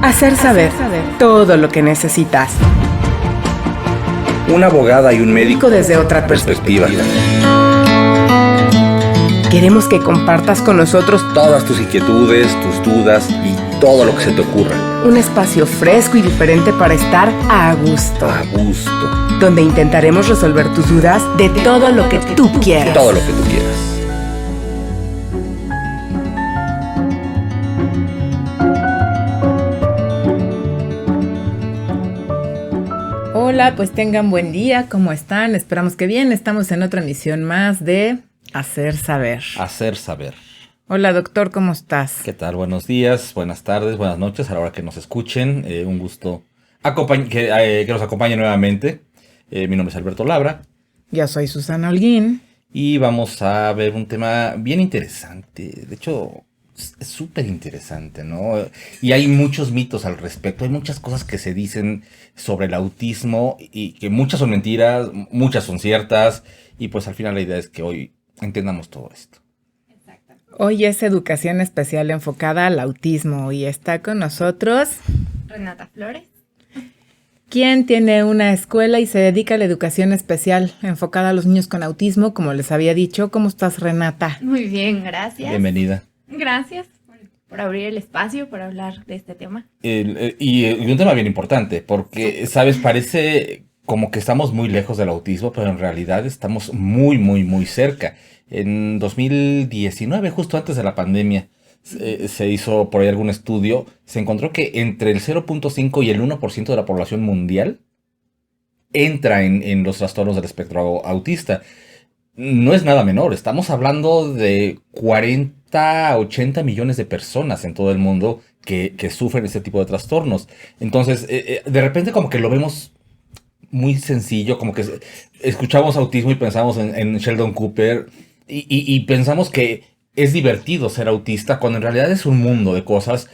Hacer saber todo lo que necesitas. Una abogada y un médico Desde otra perspectiva. perspectiva. Queremos que compartas con nosotros Todas tus inquietudes, tus dudas y todo lo que se te ocurra. un espacio fresco y diferente para estar a gusto, A gusto. donde intentaremos resolver tus dudas de todo lo que tú quieras. Todo lo que tú quieras. Hola, pues tengan buen día, ¿cómo están? Esperamos que bien, estamos en otra emisión más de Hacer Saber. Hacer saber. Hola doctor, ¿cómo estás? ¿Qué tal? Buenos días, buenas tardes, buenas noches a la hora que nos escuchen. Un gusto que nos acompañe nuevamente. Mi nombre es Alberto Labra Yo soy Susana Holguín. y vamos a ver un tema bien interesante. De hecho, es súper interesante, ¿no? Y hay muchos mitos al respecto. Hay muchas cosas que se dicen sobre el autismo y que muchas son mentiras, muchas son ciertas. Y pues al final la idea es que hoy entendamos todo esto. Hoy es educación especial enfocada al autismo y está con nosotros Renata Flores. quien tiene una escuela y se dedica a la educación especial enfocada a los niños con autismo, como les había dicho. ¿Cómo estás, Renata? Muy bien, gracias. Bienvenida. Gracias por abrir el espacio para hablar de este tema. Y un tema bien importante, porque, ¿sabes? Parece como que estamos muy lejos del autismo, pero en realidad estamos muy, muy, muy cerca. En 2019, justo antes de la pandemia, se hizo por ahí algún estudio, se encontró que entre el 0.5 y el 1% de la población mundial entra en los trastornos del espectro autista. No es nada menor, estamos hablando de 40 a 80 millones de personas en todo el mundo que sufren este tipo de trastornos. Entonces, de repente como que lo vemos muy sencillo, como que escuchamos autismo y pensamos en Sheldon Cooper y pensamos que es divertido ser autista, cuando en realidad es un mundo de cosas,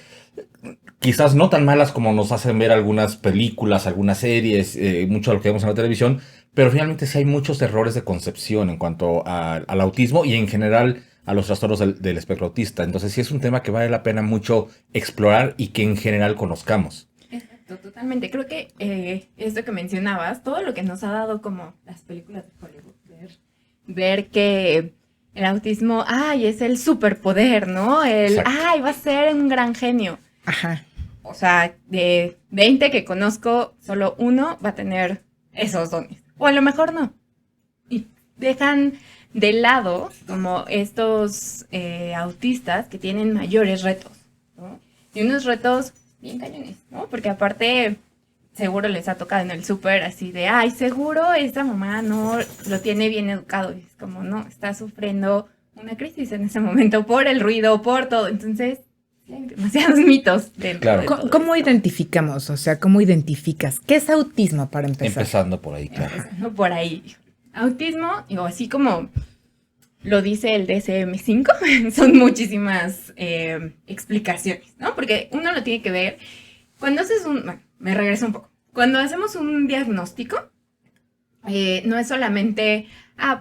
quizás no tan malas como nos hacen ver algunas películas, algunas series, mucho de lo que vemos en la televisión, pero finalmente sí hay muchos errores de concepción en cuanto al autismo y en general a los trastornos del espectro autista. Entonces sí es un tema que vale la pena mucho explorar y que en general conozcamos. Exacto, totalmente. Creo que esto que mencionabas, todo lo que nos ha dado como las películas de Hollywood, ver que el autismo, es el superpoder, ¿no? Exacto. Va a ser un gran genio. Ajá. O sea, de 20 que conozco, solo uno va a tener esos dones. O a lo mejor no. Y dejan de lado como estos autistas que tienen mayores retos, ¿no? Y unos retos bien cañones, ¿no? Porque aparte, seguro les ha tocado en el súper así de, seguro esta mamá no lo tiene bien educado. Y es como, no, está sufriendo una crisis en ese momento por el ruido, por todo. Entonces, hay demasiados mitos dentro Claro. de todo ¿Cómo esto. identificamos? O sea, ¿cómo identificas? ¿Qué es autismo para empezar? Empezando por ahí, claro. Empezando por ahí. Autismo, o así como lo dice el DSM-5, son muchísimas explicaciones, ¿no? Porque uno lo tiene que ver. Cuando haces me regreso un poco. Cuando hacemos un diagnóstico, no es solamente,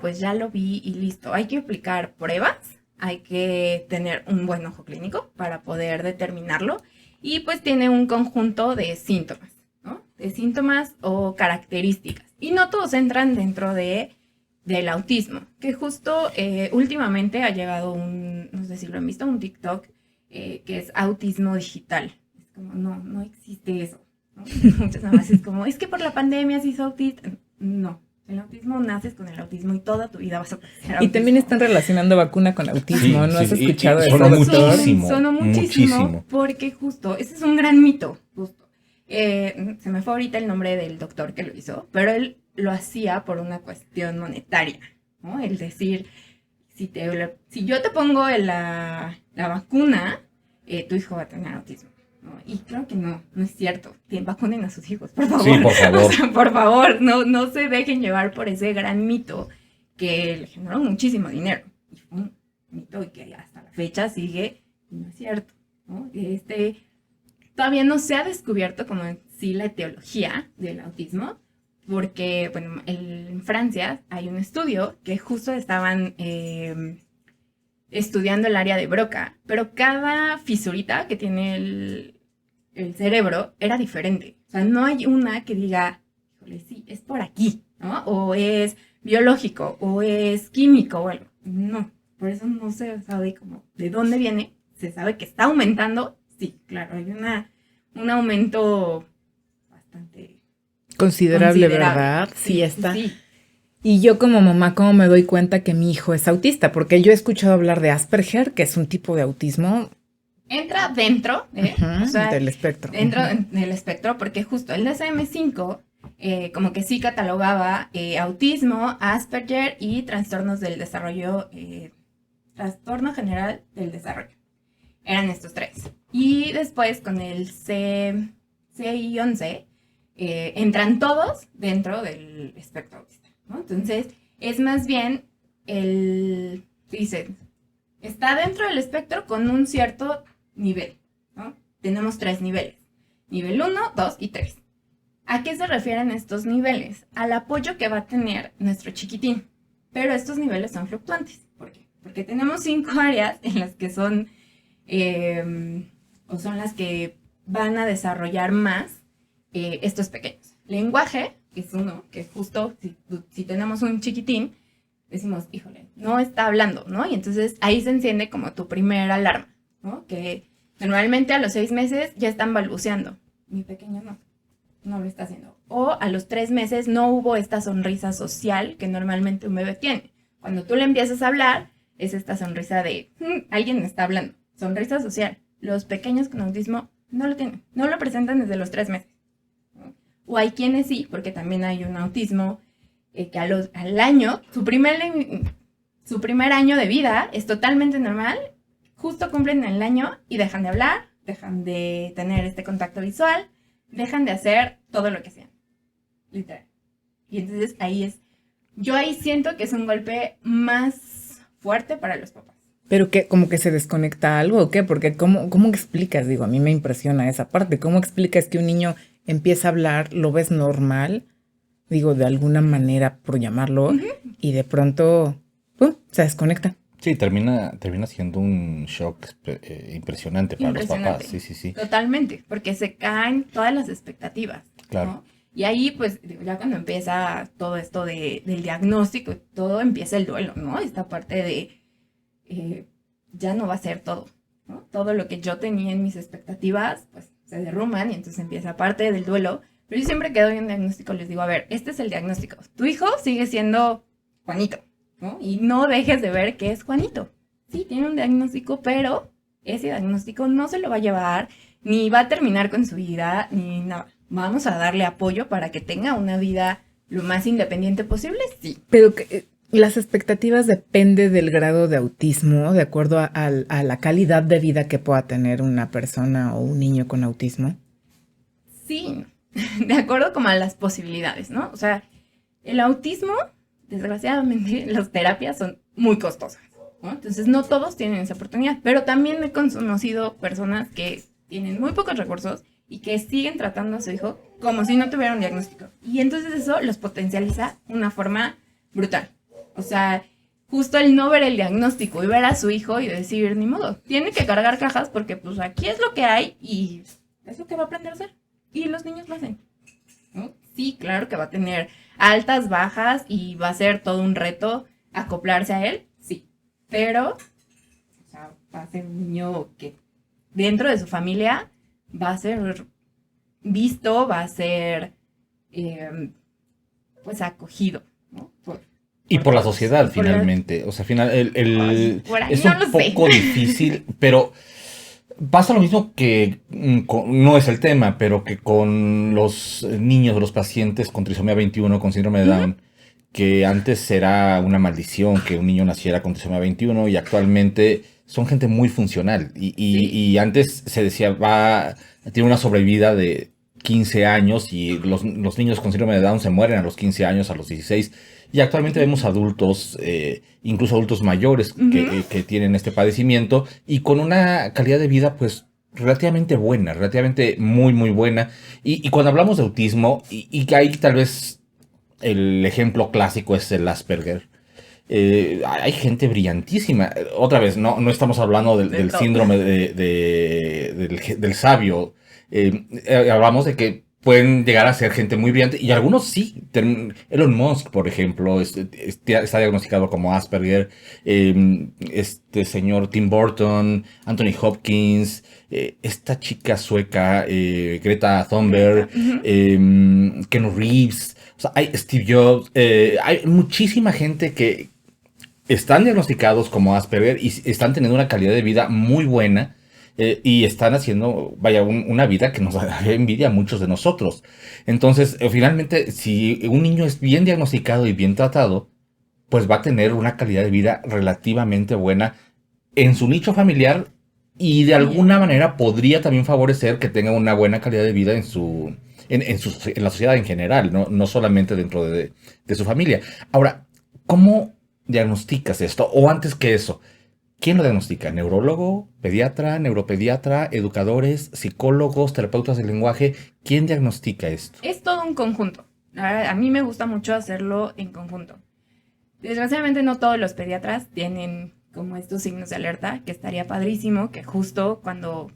pues ya lo vi y listo. Hay que aplicar pruebas, hay que tener un buen ojo clínico para poder determinarlo. Y pues tiene un conjunto de síntomas, ¿no? De síntomas o características. Y no todos entran dentro del autismo, que justo últimamente ha llegado no sé si lo han visto, un TikTok que es autismo digital. Es como, no existe eso, ¿no? Muchas mamás es como, es que por la pandemia se hizo autista. No, el autismo naces con el autismo y toda tu vida vas a tener autismo. Y también están relacionando vacuna con autismo, Sí, ¿no has sí, escuchado y eso, sonó doctor? muchísimo. Sonó muchísimo, muchísimo. porque justo, ese es un gran mito, justo. Se me fue ahorita el nombre del doctor que lo hizo, pero él lo hacía por una cuestión monetaria, ¿no? El decir, si yo te pongo la vacuna, tu hijo va a tener autismo, ¿no? Y creo que no es cierto. Vacunen a sus hijos, por favor. Sí, por favor. O sea, por favor, no se dejen llevar por ese gran mito que le generó muchísimo dinero. Y fue un mito y que hasta la fecha sigue, y no es cierto, ¿no? Todavía no se ha descubierto como en sí la etiología del autismo, porque, bueno, en Francia hay un estudio que justo estaban estudiando el área de Broca, pero cada fisurita que tiene el cerebro era diferente. O sea, no hay una que diga, híjole, sí, es por aquí, ¿no? O es biológico, o es químico, o algo. No, por eso no se sabe como de dónde viene. Se sabe que está aumentando. Sí, claro, hay un aumento bastante Considerable, ¿verdad? Sí, está. Sí. Y yo como mamá, ¿cómo me doy cuenta que mi hijo es autista? Porque yo he escuchado hablar de Asperger, que es un tipo de autismo. Entra dentro, o sea, del espectro. Dentro del espectro, porque justo el DSM-5 como que sí catalogaba autismo, Asperger y trastornos del desarrollo, trastorno general del desarrollo. Eran estos tres. Y después con el CI-11 entran todos dentro del espectro autista, ¿no? Entonces, es más bien dicen, está dentro del espectro con un cierto nivel, ¿no? Tenemos 3 niveles. Nivel 1, 2 y 3. ¿A qué se refieren estos niveles? Al apoyo que va a tener nuestro chiquitín. Pero estos niveles son fluctuantes. ¿Por qué? Porque tenemos 5 áreas en las que son, o son las que van a desarrollar más estos pequeños. Lenguaje, que es uno, que justo si tenemos un chiquitín, decimos, híjole, no está hablando, ¿no? Y entonces ahí se enciende como tu primera alarma, ¿no? Que normalmente a los 6 meses ya están balbuceando. Mi pequeño no lo está haciendo. O a los 3 meses no hubo esta sonrisa social que normalmente un bebé tiene. Cuando tú le empiezas a hablar, es esta sonrisa de, alguien está hablando. Sonrisa social. Los pequeños con autismo no lo tienen. No lo presentan desde los 3 meses. O hay quienes sí, porque también hay un autismo que al año, su primer año de vida es totalmente normal, justo cumplen el año y dejan de hablar, dejan de tener este contacto visual, dejan de hacer todo lo que hacían, literal. Y entonces yo ahí siento que es un golpe más fuerte para los papás. ¿Pero qué? ¿Como que se desconecta algo o qué? Porque ¿cómo explicas? Digo, a mí me impresiona esa parte. ¿Cómo explicas que un niño empieza a hablar, lo ves normal, digo, de alguna manera, por llamarlo, y de pronto, ¡pum!, se desconecta? Sí, termina siendo un shock impresionante para los papás. Sí. Totalmente, porque se caen todas las expectativas. Claro. ¿No? Y ahí, pues, ya cuando empieza todo esto del diagnóstico, todo empieza el duelo, ¿no? Esta parte de, ya no va a ser todo, ¿no? Todo lo que yo tenía en mis expectativas, pues, se derrumban y entonces empieza parte del duelo. Pero yo siempre que doy un diagnóstico les digo, a ver, este es el diagnóstico. Tu hijo sigue siendo Juanito, ¿no? Y no dejes de ver que es Juanito. Sí, tiene un diagnóstico, pero ese diagnóstico no se lo va a llevar, ni va a terminar con su vida, ni nada. Vamos a darle apoyo para que tenga una vida lo más independiente posible, sí. Pero las expectativas dependen del grado de autismo, de acuerdo a la calidad de vida que pueda tener una persona o un niño con autismo. Sí, de acuerdo como a las posibilidades, ¿no? O sea, el autismo, desgraciadamente, las terapias son muy costosas, ¿no? Entonces no todos tienen esa oportunidad, pero también he conocido personas que tienen muy pocos recursos y que siguen tratando a su hijo como si no tuviera un diagnóstico. Y entonces eso los potencializa de una forma brutal. O sea, justo el no ver el diagnóstico y ver a su hijo y decir, ni modo, tiene que cargar cajas porque pues aquí es lo que hay y es lo que va a aprender a hacer. Y los niños lo hacen, ¿no? Sí, claro que va a tener altas, bajas y va a ser todo un reto acoplarse a él, sí. Pero, o sea, va a ser un niño que dentro de su familia va a ser visto, va a ser, pues, acogido, ¿no? Y por la sociedad, finalmente. O sea, es un poco difícil, pero pasa lo mismo que, no es el tema, pero que con los niños, los pacientes con trisomía 21, con síndrome de Down, que antes era una maldición que un niño naciera con trisomía 21 y actualmente son gente muy funcional. Y antes se decía, tiene una sobrevida de 15 años y los niños con síndrome de Down se mueren a los 15 años, a los 16. Y actualmente vemos adultos, incluso adultos mayores que tienen este padecimiento y con una calidad de vida pues relativamente buena, relativamente muy, muy buena. Y cuando hablamos de autismo, y que ahí tal vez el ejemplo clásico es el Asperger, Hay gente brillantísima. Otra vez, no estamos hablando del síndrome del sabio. Hablamos de que pueden llegar a ser gente muy brillante y algunos sí. Elon Musk, por ejemplo, está diagnosticado como Asperger. Este señor Tim Burton, Anthony Hopkins, esta chica sueca, Greta Thunberg, Keanu Reeves, o sea, hay Steve Jobs, hay muchísima gente que están diagnosticados como Asperger y están teniendo una calidad de vida muy buena. Y están haciendo, vaya, una vida que nos da envidia a muchos de nosotros. Entonces, finalmente, si un niño es bien diagnosticado y bien tratado, pues va a tener una calidad de vida relativamente buena en su nicho familiar y de alguna manera podría también favorecer que tenga una buena calidad de vida en la sociedad en general, no solamente dentro de su familia. Ahora, ¿cómo diagnosticas esto? O antes que eso, ¿quién lo diagnostica? ¿Neurólogo, pediatra, neuropediatra, educadores, psicólogos, terapeutas del lenguaje? ¿Quién diagnostica esto? Es todo un conjunto. A mí me gusta mucho hacerlo en conjunto. Desgraciadamente no todos los pediatras tienen como estos signos de alerta, que estaría padrísimo que justo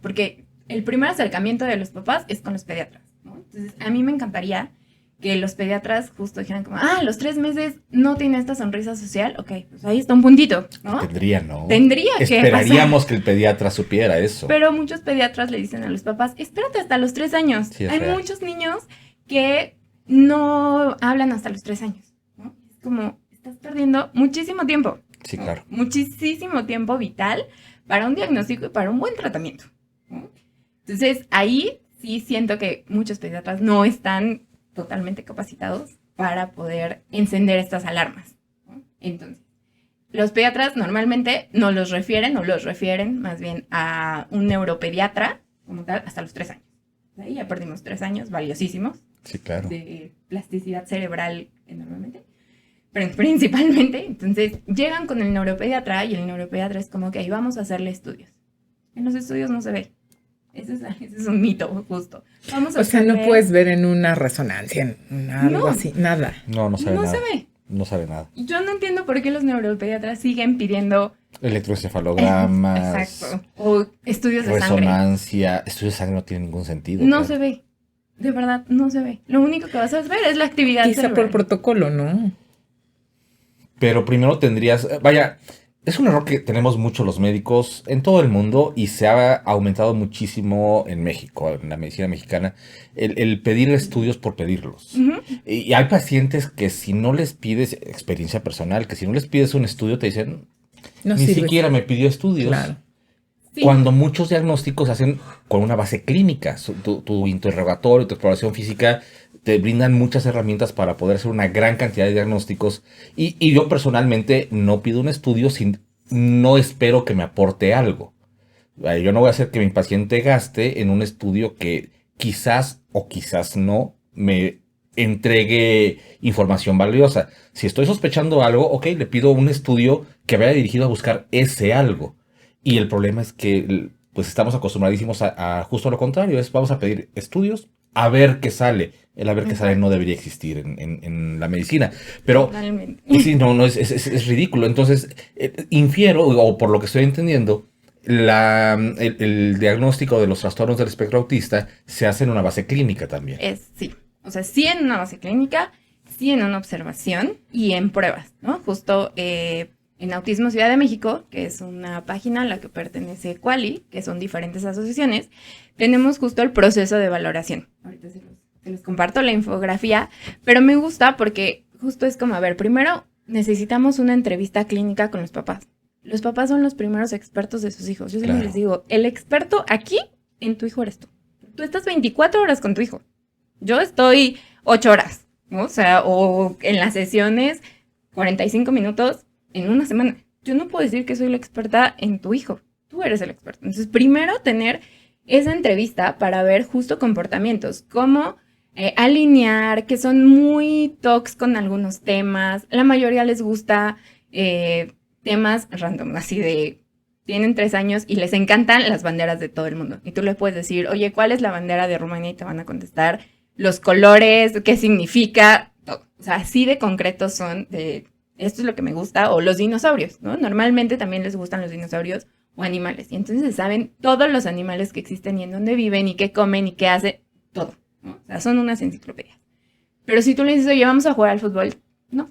porque el primer acercamiento de los papás es con los pediatras, ¿no? Entonces a mí me encantaría que los pediatras justo dijeran como, a los 3 meses no tiene esta sonrisa social, ok, pues ahí está un puntito, ¿no? Tendría, ¿no? Tendría que Esperaríamos pasar. que el pediatra supiera eso. Pero muchos pediatras le dicen a los papás, espérate hasta los 3 años. Sí, hay real. muchos niños que no hablan hasta los 3 años, ¿no? Es como, estás perdiendo muchísimo tiempo. Sí, ¿no? claro. Muchísimo tiempo vital para un diagnóstico y para un buen tratamiento, ¿no? Entonces, ahí sí siento que muchos pediatras no están totalmente capacitados para poder encender estas alarmas, ¿no? Entonces, los pediatras normalmente no los refieren o los refieren más bien a un neuropediatra como tal hasta los 3 años. Ahí ya perdimos 3 años valiosísimos Sí, claro. de plasticidad cerebral enormemente, pero principalmente, entonces llegan con el neuropediatra y el neuropediatra es como que ahí vamos a hacerle estudios. En los estudios no se ve. Ese es un mito, justo. Vamos a O sea, no hacerle- puedes ver en una resonancia, en algo No. así, nada. No sabe No nada. se ve. No sabe nada. Yo no entiendo por qué los neuropediatras siguen pidiendo Electroencefalogramas, exacto, o estudios de sangre. resonancia. Estudios de sangre no tiene ningún sentido. No claro. se ve. De verdad, no se ve. Lo único que vas a ver es la actividad Quizá por cerebral. protocolo, ¿no? Pero primero tendrías, vaya, es un error que tenemos mucho los médicos en todo el mundo y se ha aumentado muchísimo en México, en la medicina mexicana, el pedir estudios por pedirlos. Ujú. Y hay pacientes que si no les pides, experiencia personal, que si no les pides un estudio te dicen, No ni sirve. siquiera me pidió estudios. Claro. Sí. Cuando muchos diagnósticos se hacen con una base clínica, tu interrogatorio, tu exploración física te brindan muchas herramientas para poder hacer una gran cantidad de diagnósticos y yo personalmente no pido un estudio no espero que me aporte algo. Yo no voy a hacer que mi paciente gaste en un estudio que quizás o quizás no me entregue información valiosa. Si estoy sospechando algo, ok, le pido un estudio que vaya dirigido a buscar ese algo. Y el problema es que pues estamos acostumbradísimos a justo lo contrario, vamos a pedir estudios a ver qué sale. El a ver qué sale no debería existir en la medicina. Pero Totalmente. sí, no, es ridículo. Entonces, infiero, o por lo que estoy entendiendo, el diagnóstico de los trastornos del espectro autista se hace en una base clínica también. Sí. O sea, sí en una base clínica, sí en una observación y en pruebas, ¿no? Justo en Autismo Ciudad de México, que es una página a la que pertenece Quali, que son diferentes asociaciones, tenemos justo el proceso de valoración. Ahorita se los comparto la infografía, pero me gusta porque justo es como, a ver, primero necesitamos una entrevista clínica con los papás. Los papás son los primeros expertos de sus hijos. Yo siempre Claro. les digo, el experto aquí en tu hijo eres tú. Tú estás 24 horas con tu hijo. Yo estoy 8 horas, ¿no? O sea, o en las sesiones 45 minutos en una semana. Yo no puedo decir que soy la experta en tu hijo. Tú eres el experto. Entonces, primero tener esa entrevista para ver justo comportamientos, cómo alinear, que son muy tocs con algunos temas. La mayoría les gusta temas random, así de... Tienen 3 años y les encantan las banderas de todo el mundo. Y tú le puedes decir, oye, ¿cuál es la bandera de Rumania? Y te van a contestar los colores, qué significa, todo. O sea, así de concretos son de esto es lo que me gusta, o los dinosaurios, ¿no? Normalmente también les gustan los dinosaurios o animales, y entonces saben todos los animales que existen y en dónde viven y qué comen y qué hacen, todo, ¿no? O sea, son unas enciclopedias. Pero si tú le dices, oye, vamos a jugar al fútbol, no.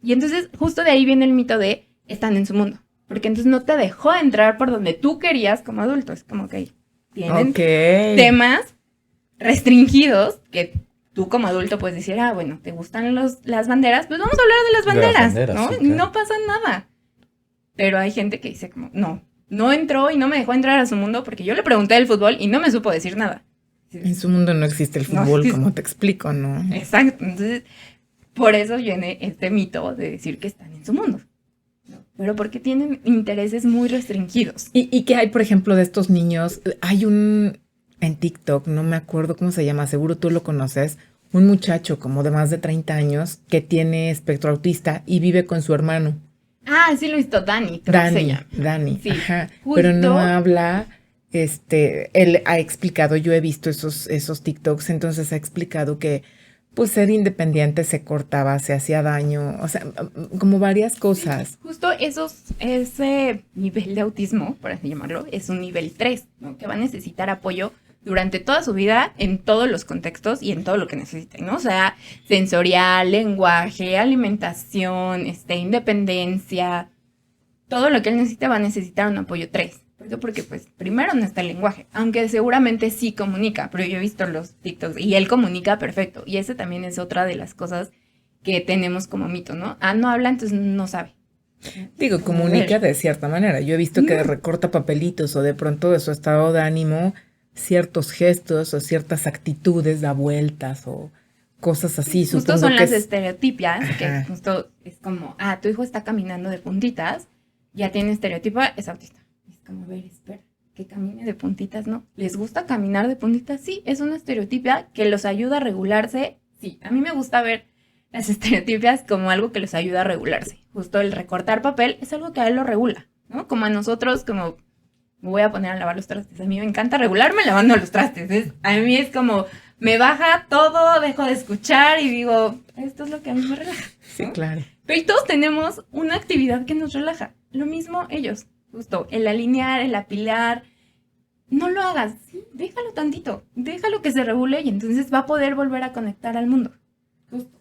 Y entonces justo de ahí viene el mito de están en su mundo, porque entonces no te dejó entrar por donde tú querías como adulto, es como que tienen temas restringidos que tú como adulto puedes decir, bueno, ¿te gustan las banderas? Pues vamos a hablar de las banderas, ¿no? Sí, claro. No pasa nada. Pero hay gente que dice como, no entró y no me dejó entrar a su mundo porque yo le pregunté del fútbol y no me supo decir nada. En su mundo no existe el fútbol, como te explico, ¿no? Exacto. Entonces, por eso viene este mito de decir que están en su mundo. Pero porque tienen intereses muy restringidos. ¿Y qué hay, por ejemplo, de estos niños? Hay en TikTok, no me acuerdo cómo se llama, seguro tú lo conoces, un muchacho como de más de 30 años que tiene espectro autista y vive con su hermano. Sí lo he visto, Dani. Dani, sí, ajá, pero no habla, él ha explicado, yo he visto esos TikToks, entonces ha explicado que pues ser independiente se cortaba, se hacía daño, o sea, como varias cosas. Sí, justo ese nivel de autismo, por así llamarlo, es un nivel 3, ¿no? Que va a necesitar apoyo durante toda su vida, en todos los contextos y en todo lo que necesite, ¿no? O sea, sensorial, lenguaje, alimentación, independencia, todo lo que él necesite va a necesitar un apoyo 3. ¿Por qué? Porque, pues, primero no está el lenguaje, aunque seguramente sí comunica, pero yo he visto los TikToks y él comunica perfecto. Y ese también es otra de las cosas que tenemos como mito, ¿no? No habla, entonces no sabe. Digo, comunica de cierta manera. Yo he visto que recorta papelitos o de pronto de su estado de ánimo, ciertos gestos o ciertas actitudes, da vueltas o cosas así. Justo son las estereotipias, que justo es como, tu hijo está caminando de puntitas, ya tiene estereotipo, es autista. Como, a ver, espera, que camine de puntitas, ¿no? ¿Les gusta caminar de puntitas? Sí, es una estereotipia que los ayuda a regularse. Sí, a mí me gusta ver las estereotipias como algo que los ayuda a regularse. Justo el recortar papel es algo que a él lo regula, ¿no? Como a nosotros, como me voy a poner a lavar los trastes. A mí me encanta regularme lavando los trastes. A mí es como, me baja todo, dejo de escuchar y digo, esto es lo que a mí me relaja, ¿no? Sí, claro. Pero todos tenemos una actividad que nos relaja. Lo mismo ellos. Justo, el alinear, el apilar, no lo hagas, ¿sí? Déjalo tantito, déjalo que se regule y entonces va a poder volver a conectar al mundo. Justo.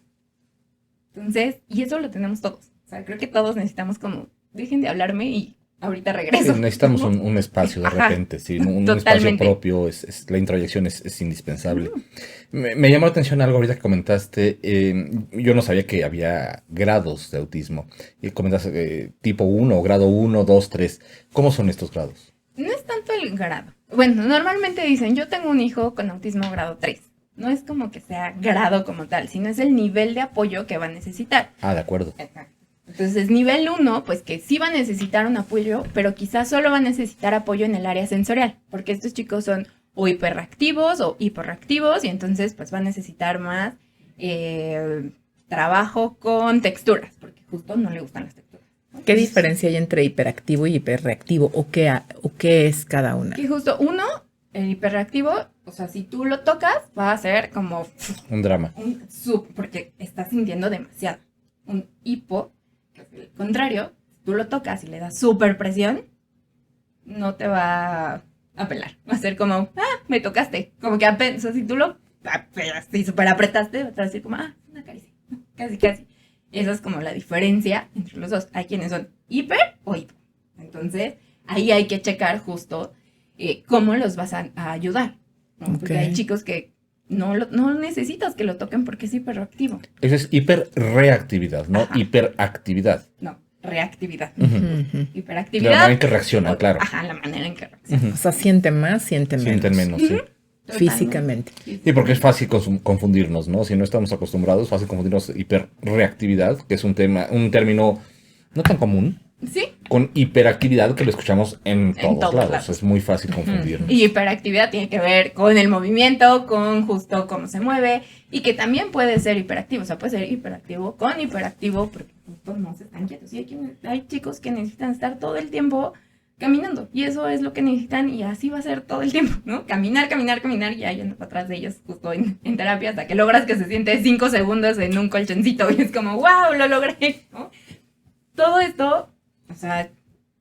Entonces, y eso lo tenemos todos. O sea, creo que todos necesitamos como, dejen de hablarme y ahorita regreso. Sí, necesitamos un espacio de repente, sí, un espacio propio, la introyección es indispensable. Me llamó la atención algo ahorita que comentaste, yo no sabía que había grados de autismo. Y comentaste tipo 1, grado 1, 2, 3. ¿Cómo son estos grados? No es tanto el grado. Bueno, normalmente dicen, yo tengo un hijo con autismo grado 3. No es como que sea grado como tal, sino es el nivel de apoyo que va a necesitar. De acuerdo. Exacto. Entonces, nivel 1, pues que sí va a necesitar un apoyo, pero quizás solo va a necesitar apoyo en el área sensorial, porque estos chicos son o hiperactivos o hiperreactivos y entonces pues va a necesitar más trabajo con texturas, porque justo no le gustan las texturas, ¿no? ¿Qué diferencia hay entre hiperactivo y hiperreactivo o qué es cada una? Que justo el hiperreactivo, o sea, si tú lo tocas va a ser como un drama. Porque estás sintiendo demasiado. Un hipo, que es el contrario, si tú lo tocas y le das súper presión, no te va a pelar. Va a ser como, me tocaste. Como que apenas, o sea, si tú lo pegaste y súper apretaste, vas a decir como, una caricia. Casi, casi. Esa es como la diferencia entre los dos. Hay quienes son hiper o hipo. Entonces, ahí hay que checar justo cómo los vas a ayudar, ¿no? Porque hay chicos que no necesitas que lo toquen porque es hiperreactivo. Eso es hiperreactividad, no hiperactividad. No, reactividad. Hiperactividad. La manera en que reacciona, claro. La manera en que reacciona. O sea, siente más, siente menos. Sienten menos, sí. Físicamente. Sí, porque es fácil confundirnos, ¿no? Si no estamos acostumbrados, es fácil confundirnos hiperreactividad, que es un término no tan común. Sí. Con hiperactividad, que lo escuchamos en todos lados. Es muy fácil confundirnos. Y hiperactividad tiene que ver con el movimiento, con justo cómo se mueve, y que también puede ser hiperactivo. O sea, puede ser hiperactivo con hiperactivo, porque justo no se están quietos. Y hay chicos que necesitan estar todo el tiempo caminando, y eso es lo que necesitan, y así va a ser todo el tiempo, ¿no? Caminar, y ahí ando para atrás de ellos justo en terapia, hasta que logras que se siente 5 segundos en un colchoncito, y es como, wow, lo logré, ¿no? todo esto, o sea,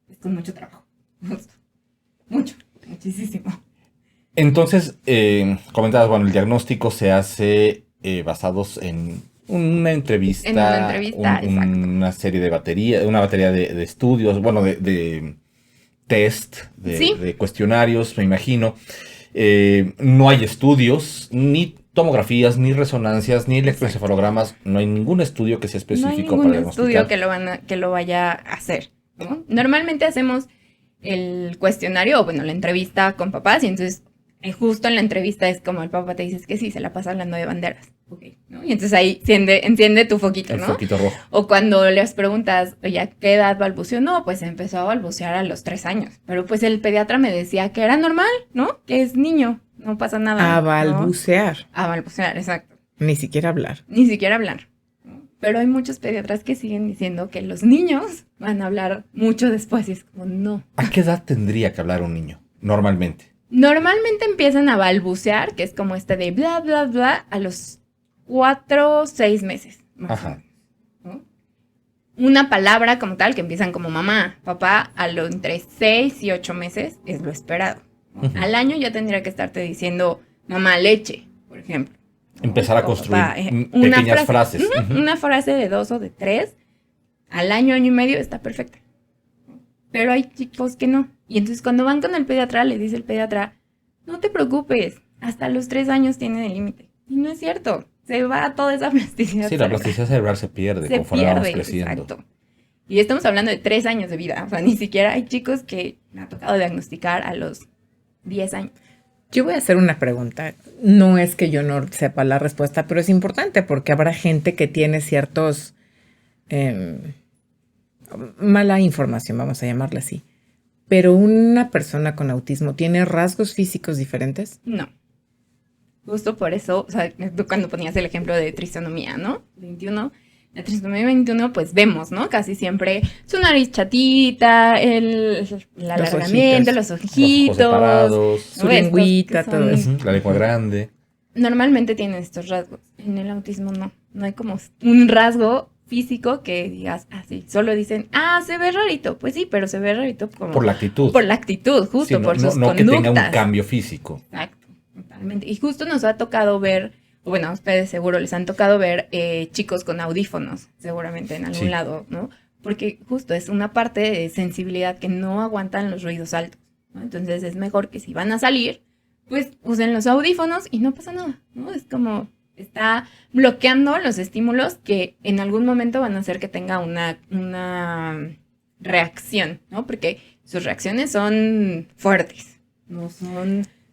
es con mucho trabajo. Justo. Muchísimo. Entonces, comentabas, bueno, el diagnóstico se hace basados en una entrevista, exacto. una serie de una batería de estudios, bueno, de test, Sí. de cuestionarios, me imagino. No hay estudios, ni tomografías, ni resonancias, ni electroencefalogramas, no hay ningún estudio que sea No hay específico ningún para diagnosticar. estudio que lo vaya a hacer, ¿no? Normalmente hacemos el cuestionario, o bueno, la entrevista con papás, y entonces justo en la entrevista es como el papá te dice, es que sí, se la pasa hablando de banderas. Okay, ¿no? Y entonces ahí enciende tu foquito, El ¿no? foquito rojo. O cuando les preguntas, oye, ¿a qué edad balbuceó? No, pues empezó a balbucear a los 3 años. Pero pues el pediatra me decía que era normal, ¿no? Que es niño, no pasa nada. A ¿no? balbucear. A balbucear, exacto. Ni siquiera hablar. Ni siquiera hablar. ¿No? Pero hay muchos pediatras que siguen diciendo que los niños van a hablar mucho después y es como, no. ¿A qué edad tendría que hablar un niño, normalmente? Normalmente empiezan a balbucear, que es como de bla, bla, bla, a los 4, 6 meses. Ajá. ¿No? Una palabra como tal, que empiezan como mamá, papá, a lo entre 6 y 8 meses es lo esperado. ¿No? Uh-huh. Al año ya tendría que estarte diciendo mamá, leche, por ejemplo. ¿No? Empezar a O construir papá, pequeñas frases. Uh-huh, una frase de 2 o de 3, al año y medio está perfecta. Pero hay chicos que no. Y entonces cuando van con el pediatra, les dice el pediatra, no te preocupes, hasta los 3 años tienen el límite. Y no es cierto. Se va toda esa plasticidad. Sí, la plasticidad cerebral se pierde conforme vamos creciendo. Exacto. Y estamos hablando de 3 años de vida. O sea, ni siquiera hay chicos que me ha tocado diagnosticar a los 10 años. Yo voy a hacer una pregunta. No es que yo no sepa la respuesta, pero es importante porque habrá gente que tiene ciertos... mala información, vamos a llamarla así. Pero una persona con autismo tiene rasgos físicos diferentes. No. Justo por eso, o sea, tú cuando ponías el ejemplo de trisonomía, ¿no? 21, la trisomía 21, pues vemos, ¿no? Casi siempre su nariz chatita, el alargamiento, los ojitos, separados, su lengüita, todo eso. La lengua grande. Normalmente tienen estos rasgos. En el autismo no. No hay como un rasgo físico que digas, sí, solo dicen, se ve rarito. Pues sí, pero se ve rarito como... Por la actitud. Por la actitud, justo, sí, por sus no conductas. que tenga un cambio físico. Exacto. Totalmente. Y justo nos ha tocado ver, bueno, a ustedes seguro les han tocado ver chicos con audífonos, seguramente en algún lado, ¿no? Porque justo es una parte de sensibilidad que no aguantan los ruidos altos, ¿no? Entonces es mejor que si van a salir, pues usen los audífonos y no pasa nada, ¿no? Es como está bloqueando los estímulos que en algún momento van a hacer que tenga una reacción, ¿no? Porque sus reacciones son fuertes, no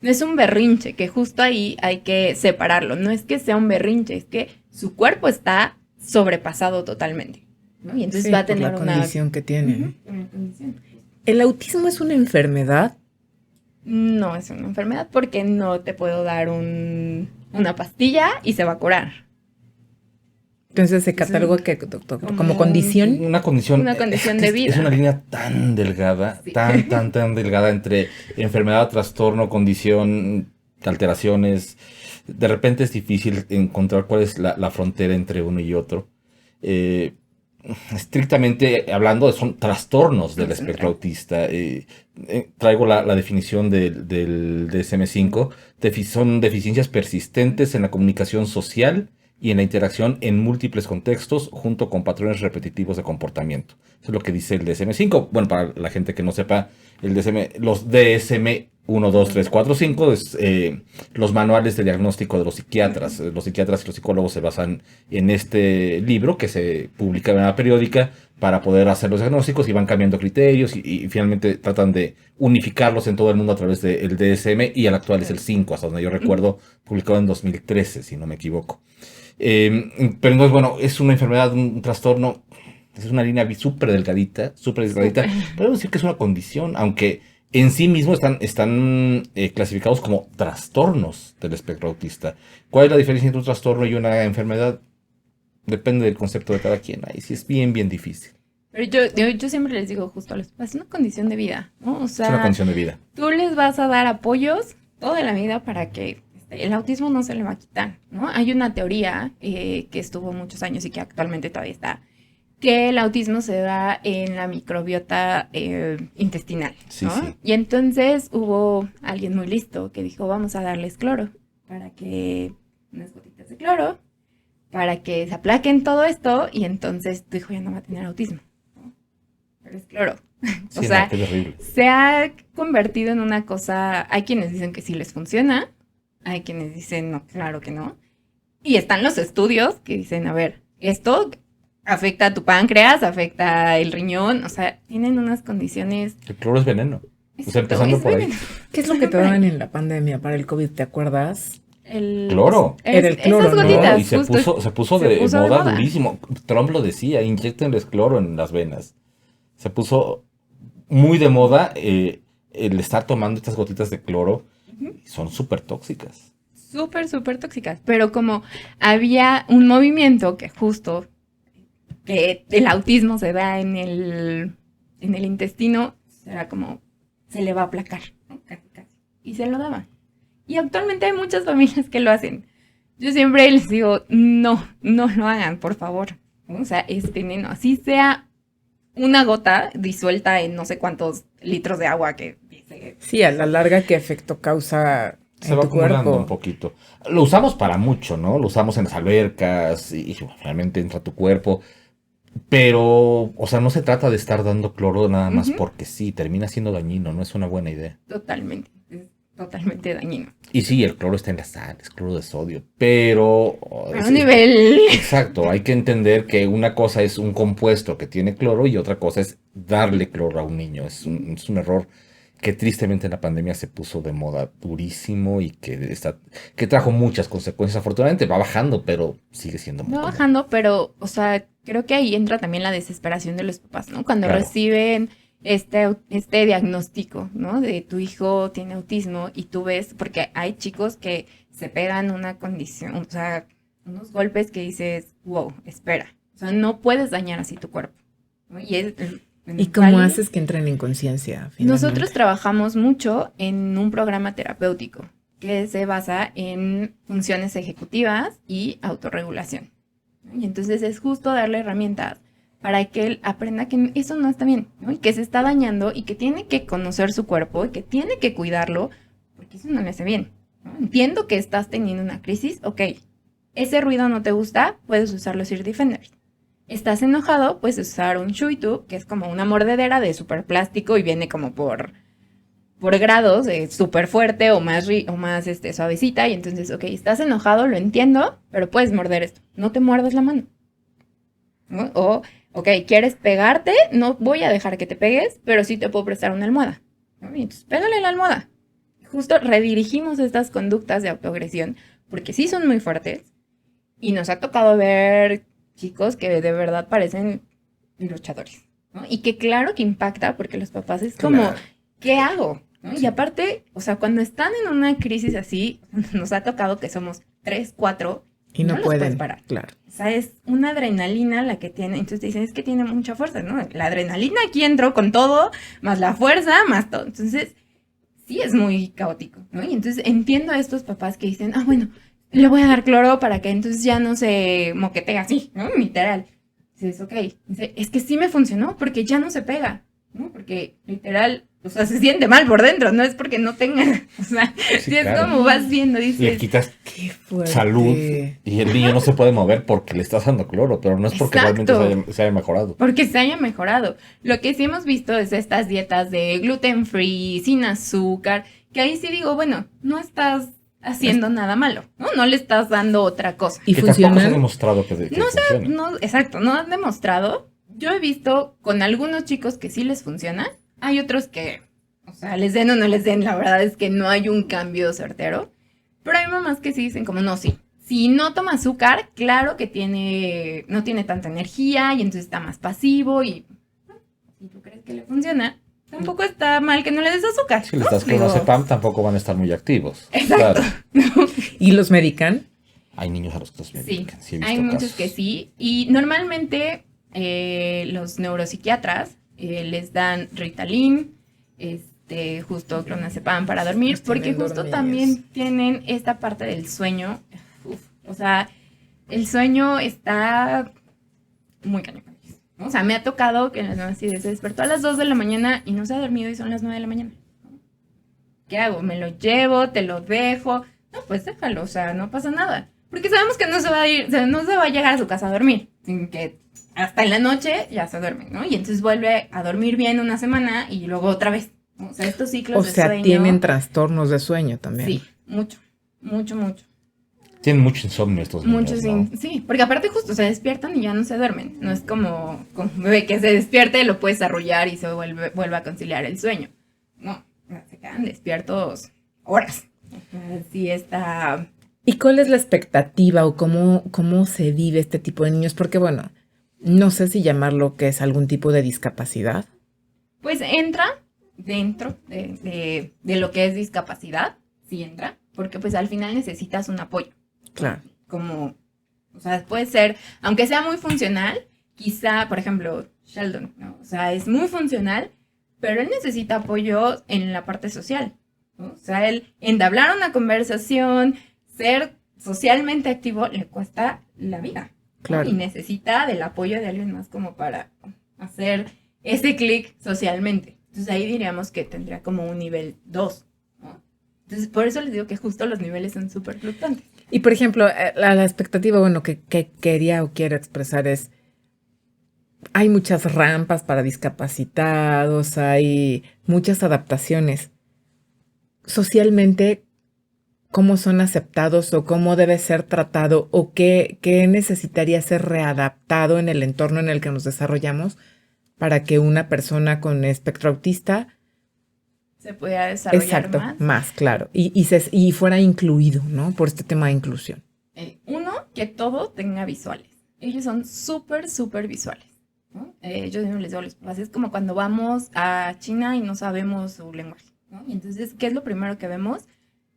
es un berrinche, que justo ahí hay que separarlo. No es que sea un berrinche, es que su cuerpo está sobrepasado totalmente, ¿no? Y entonces va a tener la condición que tiene. Una condición. ¿El autismo es una enfermedad? No es una enfermedad porque no te puedo dar una pastilla y se va a curar. Entonces se cataloga que doctor, como condición. Una condición de vida. Es una línea tan delgada, sí. tan delgada entre enfermedad, trastorno, condición, alteraciones. De repente es difícil encontrar cuál es la frontera entre uno y otro. Estrictamente hablando, son trastornos del espectro autista. Traigo la definición del DSM-5. Son deficiencias persistentes en la comunicación social y en la interacción en múltiples contextos junto con patrones repetitivos de comportamiento. Eso es lo que dice el DSM-5. Bueno, para la gente que no sepa, los DSM 1, 2, 3, 4, 5 es los manuales de diagnóstico de los psiquiatras. Los psiquiatras y los psicólogos se basan en este libro que se publica de manera periódica para poder hacer los diagnósticos y van cambiando criterios y finalmente tratan de unificarlos en todo el mundo a través del DSM y el actual es el 5, hasta donde yo recuerdo, publicado en 2013, si no me equivoco. Pero entonces, bueno, es una enfermedad, un trastorno, es una línea súper delgadita, podemos decir que es una condición, aunque en sí mismo están clasificados como trastornos del espectro autista. ¿Cuál es la diferencia entre un trastorno y una enfermedad? Depende del concepto de cada quien, ahí sí es bien difícil. Pero yo siempre les digo justo a los papás, es una condición de vida, ¿no? O sea, es una condición de vida. Tú les vas a dar apoyos toda la vida para que el autismo no se le va a quitar, ¿no? Hay una teoría que estuvo muchos años y que actualmente todavía está que el autismo se da en la microbiota intestinal, Sí, ¿no? sí. Y entonces hubo alguien muy listo que dijo, vamos a darles cloro, unas gotitas de cloro, para que se aplaquen todo esto, y entonces tu hijo ya no va a tener autismo, ¿no? Pero es cloro. Sí, O sea, no, qué terrible. se ha convertido en una cosa, hay quienes dicen que sí les funciona, hay quienes dicen no, claro que no. Y están los estudios que dicen, a ver, esto afecta a tu páncreas, afecta el riñón, o sea, tienen unas condiciones... El cloro es veneno. O sea, Exacto, empezando es por ahí. veneno. ¿Qué es lo que te daban en la pandemia para el COVID? ¿Te acuerdas? Cloro. Era el cloro, esas ¿no? gotitas, Y se justo, puso se de puso de moda moda. durísimo. Trump lo decía, inyéctenles cloro en las venas. Se puso muy de moda el estar tomando estas gotitas de cloro. Son súper tóxicas. Súper, súper tóxicas. Pero como había un movimiento que justo, que el autismo se da en el intestino, era como, se le va a aplacar, ¿no? Casi, casi. Y se lo daba. Y actualmente hay muchas familias que lo hacen. Yo siempre les digo, no lo hagan, por favor. O sea, es veneno. Así sea una gota disuelta en no sé cuántos litros de agua que dice. Sí, a la larga, ¿qué efecto causa Se en va tu acumulando cuerpo? un poquito. Lo usamos para mucho, ¿no? Lo usamos en las albercas y realmente entra a tu cuerpo. Pero, o sea, no se trata de estar dando cloro nada más porque sí, termina siendo dañino, no es una buena idea. Totalmente. Es totalmente dañino. Y sí, el cloro está en la sal, es cloro de sodio, pero... A un nivel... Exacto, hay que entender que una cosa es un compuesto que tiene cloro y otra cosa es darle cloro a un niño. Es un error que tristemente en la pandemia se puso de moda durísimo y que trajo muchas consecuencias. Afortunadamente va bajando, pero sigue siendo muy Va común. bajando, pero, o sea, creo que ahí entra también la desesperación de los papás, ¿no? Cuando Claro. reciben este diagnóstico, ¿no? De tu hijo tiene autismo y tú ves, porque hay chicos que se pegan una condición, o sea, unos golpes que dices, wow, espera, o sea, no puedes dañar así tu cuerpo, ¿no? ¿Y cómo haces que entren en conciencia? Nosotros trabajamos mucho en un programa terapéutico que se basa en funciones ejecutivas y autorregulación. Y entonces es justo darle herramientas para que él aprenda que eso no está bien, ¿no? Y que se está dañando y que tiene que conocer su cuerpo y que tiene que cuidarlo porque eso no le hace bien, ¿no? Entiendo que estás teniendo una crisis, ok. Ese ruido no te gusta, puedes usar los ear defenders. Estás enojado, puedes usar un Chewy-Tube, que es como una mordedera de super plástico y viene como por grados, súper fuerte o más suavecita. Y entonces, ok, estás enojado, lo entiendo, pero puedes morder esto. No te muerdas la mano, ¿no? O, ok, ¿quieres pegarte? No voy a dejar que te pegues, pero sí te puedo prestar una almohada, ¿no? Y entonces, pégale la almohada. Justo redirigimos estas conductas de autoagresión, porque sí son muy fuertes. Y nos ha tocado ver chicos que de verdad parecen luchadores, ¿no? Y que claro que impacta, porque los papás es como, Claro. ¿qué hago? ¿No? Sí. Y aparte, o sea, cuando están en una crisis así, nos ha tocado que somos 3, 4 Y no los puedes pueden parar. Claro. O sea, es una adrenalina la que tiene. Entonces te dicen, es que tiene mucha fuerza, ¿no? La adrenalina aquí entró con todo, más la fuerza, más todo. Entonces, sí es muy caótico, ¿no? Y entonces entiendo a estos papás que dicen, bueno, le voy a dar cloro para que entonces ya no se moquetee así, ¿no? Literal. Dices, ok. Dice, es que sí me funcionó porque ya no se pega, ¿no? Porque literal, o sea, se siente mal por dentro, no es porque no tenga, o sea, Sí, si es claro. como vas viendo, Le dices, quitas Qué fuerte. salud y el niño no se puede mover porque le estás dando cloro, pero no es porque Exacto. realmente se haya mejorado. porque se haya mejorado. Lo que sí hemos visto es estas dietas de gluten free, sin azúcar, que ahí sí digo, bueno, no estás haciendo nada malo, ¿no? No le estás dando otra cosa. ¿Y Que tampoco se ha funcionan? demostrado que No funciona. No, exacto, no han demostrado. Yo he visto con algunos chicos que sí les funciona. Hay otros que, o sea, les den o no les den, la verdad es que no hay un cambio certero. Pero hay mamás que sí dicen como, no, sí. Si no toma azúcar, claro que no tiene tanta energía y entonces está más pasivo y si tú crees que le funciona, tampoco está mal que no le des azúcar. Si les ¿no? das Digo, clonazepam tampoco van a estar muy activos. Exacto. Claro. ¿Y los medican? Hay niños a los que los Sí, medican. Sí, he visto hay muchos casos. que sí. Y normalmente los neuropsiquiatras les dan Ritalin, justo clonazepam para dormir, Los porque tienen justo dormidos. también tienen esta parte del sueño. O sea, el sueño está muy cañón. ¿no? O sea, me ha tocado que en las noches se despertó a las 2 de la mañana y no se ha dormido y son las 9 de la mañana. ¿Qué hago? ¿Me lo llevo? ¿Te lo dejo? No, pues déjalo, o sea, no pasa nada. Porque sabemos que no se va a ir, o sea, no se va a llegar a su casa a dormir, sin que hasta en la noche ya se duerme, ¿no? Y entonces vuelve a dormir bien una semana y luego otra vez, ¿no? O sea, estos ciclos de sueño. Tienen trastornos de sueño también. Sí, mucho. Tienen mucho insomnio estos niños, Muchos, ¿no? sí, porque aparte justo se despiertan y ya no se duermen. No es como un bebé que se despierte, lo puedes arrullar y se vuelve a conciliar el sueño. No, se quedan despiertos horas. Sí está... ¿Y cuál es la expectativa o cómo se vive este tipo de niños? Porque bueno, no sé si llamarlo que es algún tipo de discapacidad. Pues entra dentro de lo que es discapacidad, sí entra, porque pues al final necesitas un apoyo. Claro. Como, o sea, puede ser, aunque sea muy funcional, quizá, por ejemplo, Sheldon, ¿no? O sea, es muy funcional, pero él necesita apoyo en la parte social, ¿no? O sea, él entablar una conversación, ser socialmente activo, le cuesta la vida. Claro. Y necesita del apoyo de alguien más como para hacer ese clic socialmente. Entonces ahí diríamos que tendría como un nivel 2, ¿no? Entonces por eso les digo que justo los niveles son súper fluctuantes. Y por ejemplo, la expectativa, bueno, que quería o quiero expresar es, hay muchas rampas para discapacitados, hay muchas adaptaciones. Socialmente, ¿cómo son aceptados o cómo debe ser tratado o qué necesitaría ser readaptado en el entorno en el que nos desarrollamos para que una persona con espectro autista se pudiera desarrollar más, claro, y fuera incluido, ¿no? Por este tema de inclusión. Uno, que todo tenga visuales. Ellos son súper visuales, ¿no? Yo siempre les digo a los papás, es como cuando vamos a China y no sabemos su lenguaje, ¿no? Y entonces, ¿qué es lo primero que vemos?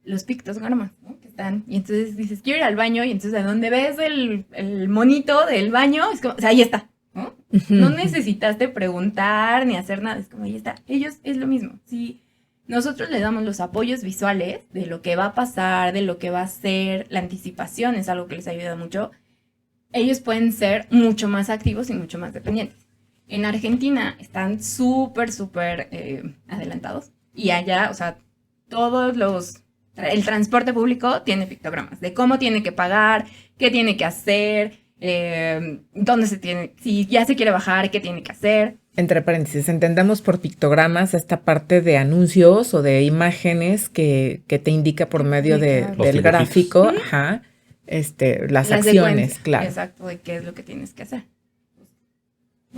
Los pictogramas, ¿no? Que están, y entonces dices, quiero ir al baño, y entonces de donde ves el monito del baño, es como, o sea, ahí está, ¿no? No necesitaste preguntar ni hacer nada, es como, ahí está. Ellos es lo mismo. Si nosotros les damos los apoyos visuales de lo que va a pasar, de lo que va a ser, la anticipación es algo que les ayuda mucho, ellos pueden ser mucho más activos y mucho más dependientes. En Argentina están súper adelantados, y allá, o sea, el transporte público tiene pictogramas de cómo tiene que pagar, qué tiene que hacer, si ya se quiere bajar, qué tiene que hacer. Entre paréntesis, entendamos por pictogramas esta parte de anuncios o de imágenes que te indica por medio del gráfico, ajá, las acciones, claro. Exacto, de qué es lo que tienes que hacer.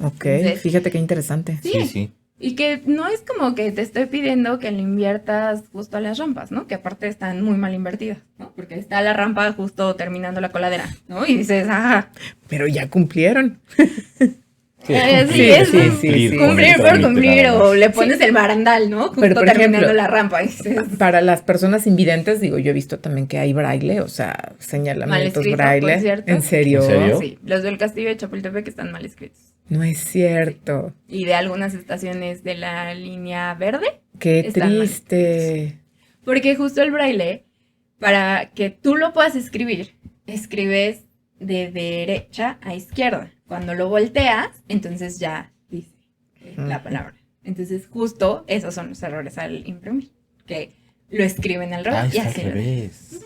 Ok, Entonces, fíjate qué interesante. Sí. Y que no es como que te estoy pidiendo que le inviertas justo a las rampas, ¿no? Que aparte están muy mal invertidas, ¿no? Porque está la rampa justo terminando la coladera, ¿no? Y dices, ajá. Pero ya cumplieron. Cumplir por cumplir, o le pones el barandal, ¿no? Justo pero, por terminando ejemplo, la rampa. Para las personas invidentes, digo, yo he visto también que hay braille, o sea, señalamientos braille. ¿En serio? Sí, los del Castillo de Chapultepec están mal escritos. No es cierto. Sí. Y de algunas estaciones de la línea verde. Qué triste. Porque justo el braille, para que tú lo puedas escribir, escribes de derecha a izquierda. Cuando lo volteas, entonces ya dice la palabra. Entonces justo esos son los errores al imprimir, que lo escriben al revés.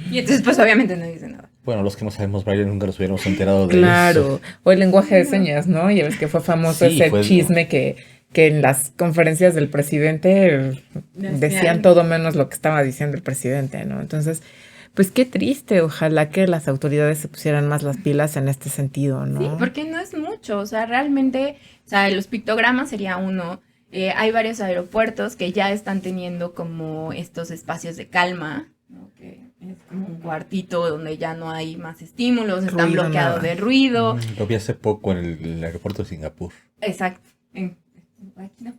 Y entonces pues obviamente no dice nada. Bueno, los que no sabemos braille nunca nos hubiéramos enterado de eso. Claro, o el lenguaje de señas, ¿no? Ya ves que fue famoso chisme que en las conferencias del presidente decían todo menos lo que estaba diciendo el presidente, ¿no? Entonces, pues qué triste, ojalá que las autoridades se pusieran más las pilas en este sentido, ¿no? Sí, porque no es mucho, o sea, realmente, o sea, los pictogramas sería uno. Hay varios aeropuertos que ya están teniendo como estos espacios de calma, ¿no? Que es como un cuartito donde ya no hay más estímulos, están bloqueados de ruido. Lo vi hace poco en el aeropuerto de Singapur. Exacto.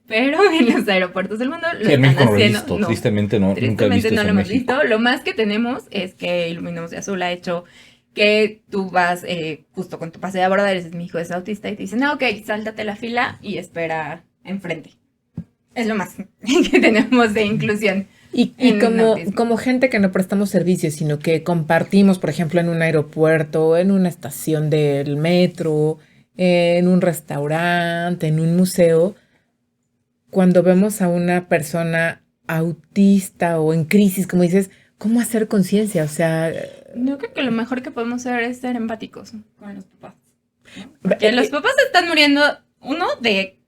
Pero en los aeropuertos del mundo lo están haciendo. No lo he visto. Tristemente nunca he visto eso no lo en hemos México. visto. Lo más que tenemos es que Iluminamos de Azul ha hecho que tú vas justo con tu pase de abordar, mi hijo es autista, y te dicen, ok, sáltate la fila y espera enfrente. Es lo más que tenemos de inclusión. Y como gente que no prestamos servicios, sino que compartimos, por ejemplo, en un aeropuerto, en una estación del metro, en un restaurante, en un museo, cuando vemos a una persona autista o en crisis, como dices, ¿cómo hacer conciencia? O sea, Yo creo que lo mejor que podemos hacer es ser empáticos con los papás, ¿no? Porque los papás se están muriendo, uno, de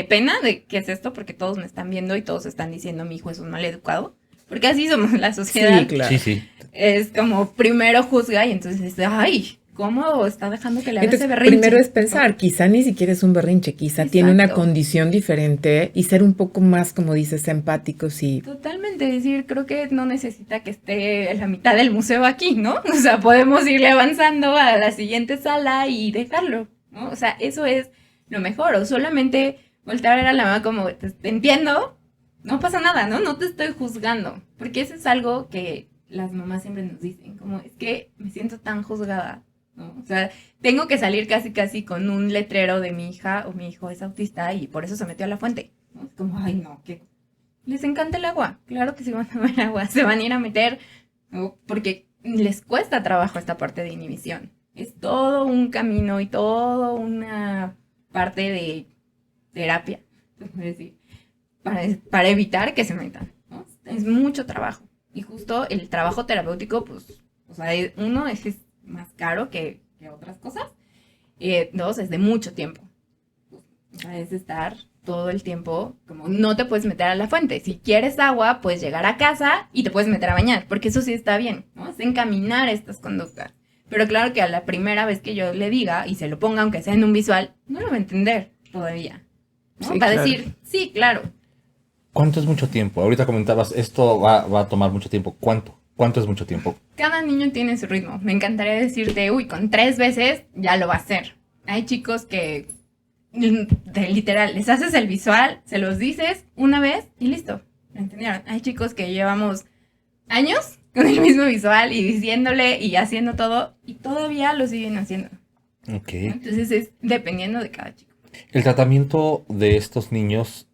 pena de qué es esto, porque todos me están viendo y todos están diciendo mi hijo es un mal educado. Porque así somos la sociedad. sí, claro. Sí, sí. Es como primero juzga y entonces, ay, ¿cómo está dejando que le haga ese Entonces, berrinche? primero es pensar, quizá ni siquiera es un berrinche, quizá tiene una Exacto. condición diferente y ser un poco más, como dices, empáticos y... Totalmente, decir, creo que no necesita que esté en la mitad del museo aquí, ¿no? O sea, podemos irle avanzando a la siguiente sala y dejarlo, ¿no? O sea, eso es lo mejor, o solamente voltear a ver a la mamá como, te entiendo, no pasa nada, ¿no? No te estoy juzgando, porque eso es algo que las mamás siempre nos dicen, como, es que me siento tan juzgada, ¿no? O sea, tengo que salir casi con un letrero de mi hija o mi hijo es autista y por eso se metió a la fuente, ¿no? Es como, ay, no, qué... Les encanta el agua, claro que sí van a beber agua, se van a ir a meter, ¿no? Porque les cuesta trabajo esta parte de inhibición. Es todo un camino y toda una parte de terapia, se puede decir, para evitar que se metan, ¿no? Es mucho trabajo. Y justo el trabajo terapéutico, pues, o sea, uno es más caro que otras cosas. Dos, es de mucho tiempo. O sea, es estar todo el tiempo, como no te puedes meter a la fuente. Si quieres agua, puedes llegar a casa y te puedes meter a bañar, porque eso sí está bien, ¿no? Es encaminar estas conductas. Pero claro que a la primera vez que yo le diga y se lo ponga, aunque sea en un visual, no lo va a entender todavía, ¿no? Sí, Va a claro. decir, sí, claro. ¿Cuánto es mucho tiempo? Ahorita comentabas, esto va a tomar mucho tiempo. ¿Cuánto? ¿Cuánto es mucho tiempo? Cada niño tiene su ritmo. Me encantaría decirte, uy, con 3 veces ya lo va a hacer. Hay chicos que, literal, les haces el visual, se los dices una vez y listo. ¿Me entendieron? Hay chicos que llevamos años con el mismo visual y diciéndole y haciendo todo y todavía lo siguen haciendo. Ok. Entonces es dependiendo de cada chico. El tratamiento de estos niños,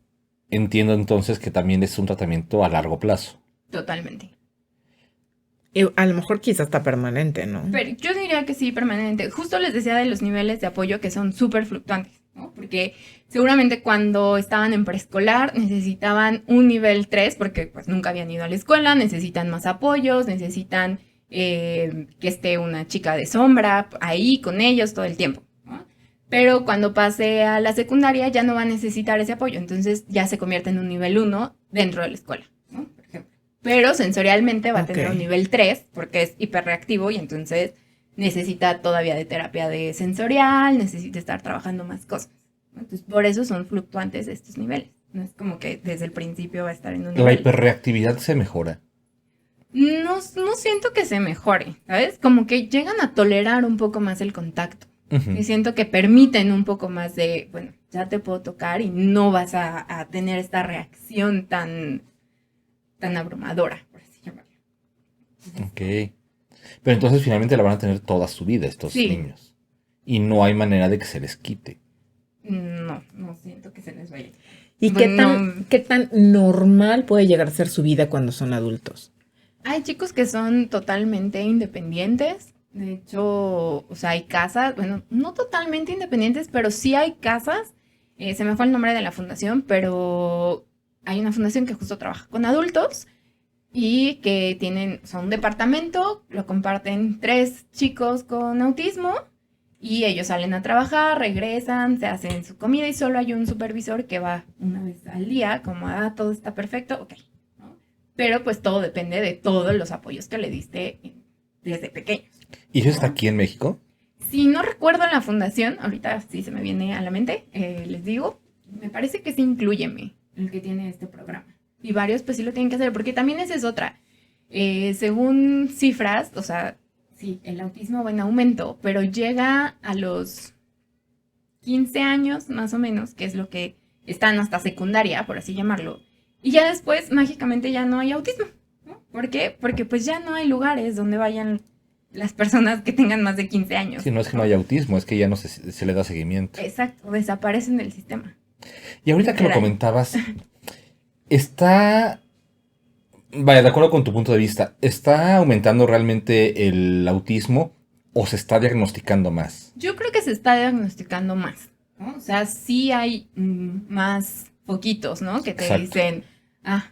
entiendo entonces que también es un tratamiento a largo plazo. Totalmente. y a lo mejor quizá está permanente, ¿no? Pero yo diría que sí, permanente. Justo les decía de los niveles de apoyo que son súper fluctuantes, ¿no? Porque seguramente cuando estaban en preescolar necesitaban un nivel 3 porque pues nunca habían ido a la escuela, necesitan más apoyos, necesitan que esté una chica de sombra ahí con ellos todo el tiempo, ¿no? Pero cuando pase a la secundaria ya no va a necesitar ese apoyo, entonces ya se convierte en un nivel 1 dentro de la escuela, ¿no? Por ejemplo. Pero sensorialmente va a tener Ok. un nivel 3 porque es hiperreactivo y entonces necesita todavía de terapia de sensorial, necesita estar trabajando más cosas, ¿no? Entonces, por eso son fluctuantes estos niveles. No es como que desde el principio va a estar en un La nivel. hiperreactividad se mejora. No siento que se mejore, ¿sabes? Como que llegan a tolerar un poco más el contacto. Ujú. Y siento que permiten un poco más de, bueno, ya te puedo tocar y no vas a tener esta reacción tan abrumadora, por así llamarlo. Ok. Pero entonces finalmente la van a tener toda su vida estos Sí. niños. Y no hay manera de que se les quite. No siento que se les vaya. ¿Y Bueno, qué tan normal puede llegar a ser su vida cuando son adultos? hay chicos que son totalmente independientes. De hecho, o sea, hay casas, bueno, no totalmente independientes, pero sí hay casas. Se me fue el nombre de la fundación, pero hay una fundación que justo trabaja con adultos y que tienen, o sea, un departamento, lo comparten 3 chicos con autismo y ellos salen a trabajar, regresan, se hacen su comida y solo hay un supervisor que va una vez al día, como, todo está perfecto, ok, ¿no? Pero pues todo depende de todos los apoyos que le diste desde pequeños. ¿Y eso está aquí en México? Si no recuerdo la fundación, ahorita sí se me viene a la mente, les digo, me parece que es Inclúyeme el que tiene este programa. Y varios pues sí lo tienen que hacer, porque también esa es otra. Según cifras, o sea, sí, el autismo va en aumento, pero llega a los 15 años más o menos, que es lo que están hasta secundaria, por así llamarlo. Y ya después, mágicamente, ya no hay autismo, ¿no? ¿Por qué? Porque pues ya no hay lugares donde vayan las personas que tengan más de 15 años. Sí, no es que no haya autismo, es que ya no se le da seguimiento. Exacto, desaparecen del sistema. Y ahorita que lo Literal. comentabas, está, vaya, de acuerdo con tu punto de vista, ¿está aumentando realmente el autismo o se está diagnosticando más? Yo creo que se está diagnosticando más, ¿no? O sea, sí hay más poquitos, ¿no? Que te Exacto. dicen,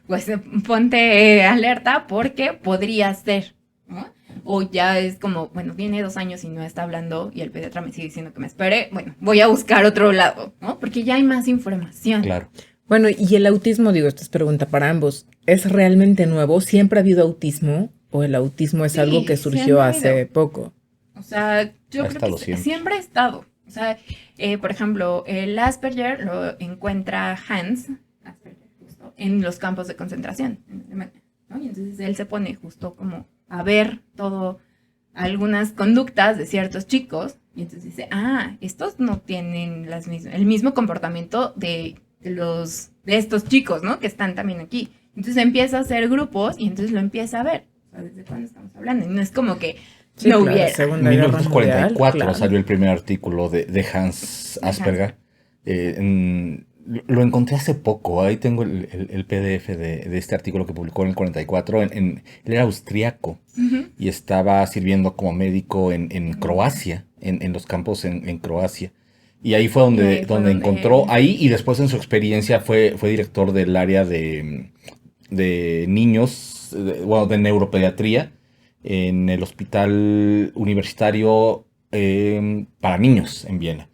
pues ponte alerta porque podría ser, ¿no? O ya es como, bueno, tiene 2 años y no está hablando y el pediatra me sigue diciendo que me espere, bueno, voy a buscar otro lado, ¿no? Porque ya hay más información. Claro. Bueno, y el autismo, digo, esta es pregunta para ambos, ¿es realmente nuevo? ¿Siempre ha habido autismo? ¿O el autismo es Sí, algo que siempre surgió ha hace habido. poco? O sea, yo Ha creo estado que siempre. siempre ha estado. O sea, por ejemplo, el Asperger lo encuentra Hans Asperger, justo, en los campos de concentración, en Alemania, ¿no? Y entonces él se pone justo como a ver todo, algunas conductas de ciertos chicos, y entonces dice, estos no tienen el mismo comportamiento de estos chicos, ¿no? Que están también aquí. Entonces empieza a hacer grupos y entonces lo empieza a ver. O sea, ¿desde cuándo estamos hablando? Y no es como que Sí, no claro, hubiera. Segunda En Guerra 1944 Mundial, claro. salió el primer artículo de Hans Asperger. Lo encontré hace poco. Ahí tengo el PDF de este artículo que publicó en el 44. Él era austriaco y estaba sirviendo como médico en Croacia, en los campos en Croacia. Y ahí fue donde encontró, ahí y después en su experiencia fue director del área de niños, de neuropediatría en el hospital universitario para niños en Viena.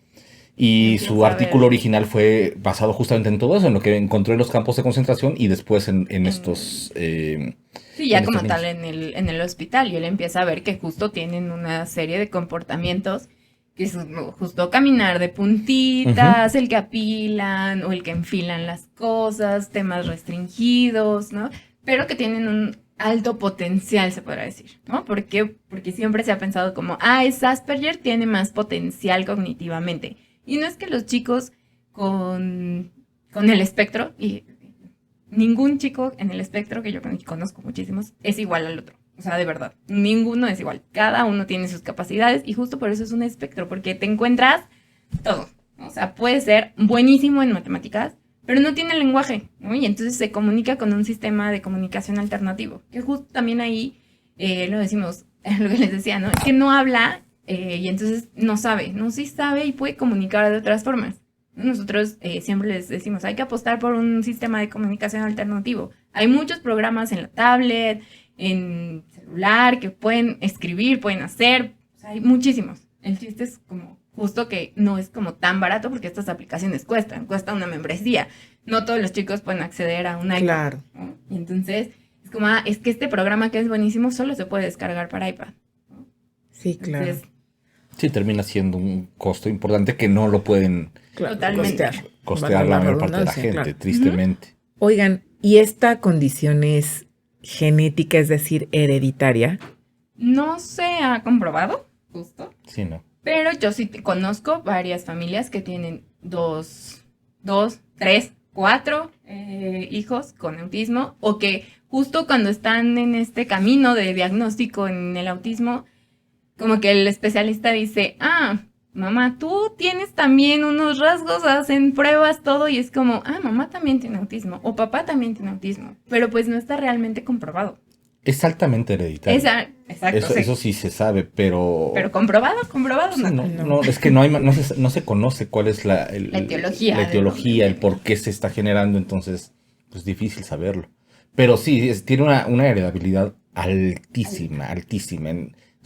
Y Empieza su a artículo ver. original fue basado justamente en todo eso, en lo que encontró en los campos de concentración y después en estos... Sí, ya en como estos tal niños. en el hospital, y él empieza a ver que justo tienen una serie de comportamientos que es justo caminar de puntitas, el que apilan o el que enfilan las cosas, temas restringidos, ¿no? Pero que tienen un alto potencial, se podrá decir, ¿no? ¿Por qué? Porque siempre se ha pensado como, es Asperger, tiene más potencial cognitivamente. Y no es que los chicos con el espectro, y ningún chico en el espectro, que yo conozco muchísimos, es igual al otro. O sea, de verdad, ninguno es igual. Cada uno tiene sus capacidades y justo por eso es un espectro, porque te encuentras todo. O sea, puede ser buenísimo en matemáticas, pero no tiene lenguaje, ¿no? Y entonces se comunica con un sistema de comunicación alternativo, que justo también ahí lo decimos, lo que les decía, ¿no? Es que no habla y entonces no sabe, no sí sabe y puede comunicar de otras formas. Nosotros siempre les decimos, hay que apostar por un sistema de comunicación alternativo. Hay muchos programas en la tablet, en celular, que pueden escribir, pueden hacer, o sea, hay muchísimos. El chiste es como justo que no es como tan barato porque estas aplicaciones cuesta una membresía. No todos los chicos pueden acceder a un iPad. Claro. ¿No? Y entonces es como, es que este programa que es buenísimo solo se puede descargar para iPad. ¿No? Sí, claro. Entonces, Sí, termina siendo un costo importante que no lo pueden Claro, Totalmente. costear la mayor parte de la redundancia, gente, claro. tristemente. Oigan, ¿y esta condición es genética, es decir, hereditaria? no se ha comprobado, justo. Sí, ¿no? Pero yo sí conozco varias familias que tienen 2, 3, 4 hijos con autismo, o que justo cuando están en este camino de diagnóstico en el autismo, como que el especialista dice, mamá, tú tienes también unos rasgos, hacen pruebas, todo, y es como, mamá también tiene autismo, o papá también tiene autismo, pero pues no está realmente comprobado. Es altamente hereditario. Exacto, sí. Eso sí se sabe, pero... Pero comprobado Sí, no. no, es que no se conoce cuál es la etiología. la etiología, el por qué se está generando, entonces pues difícil saberlo. Pero sí, tiene una heredabilidad altísima.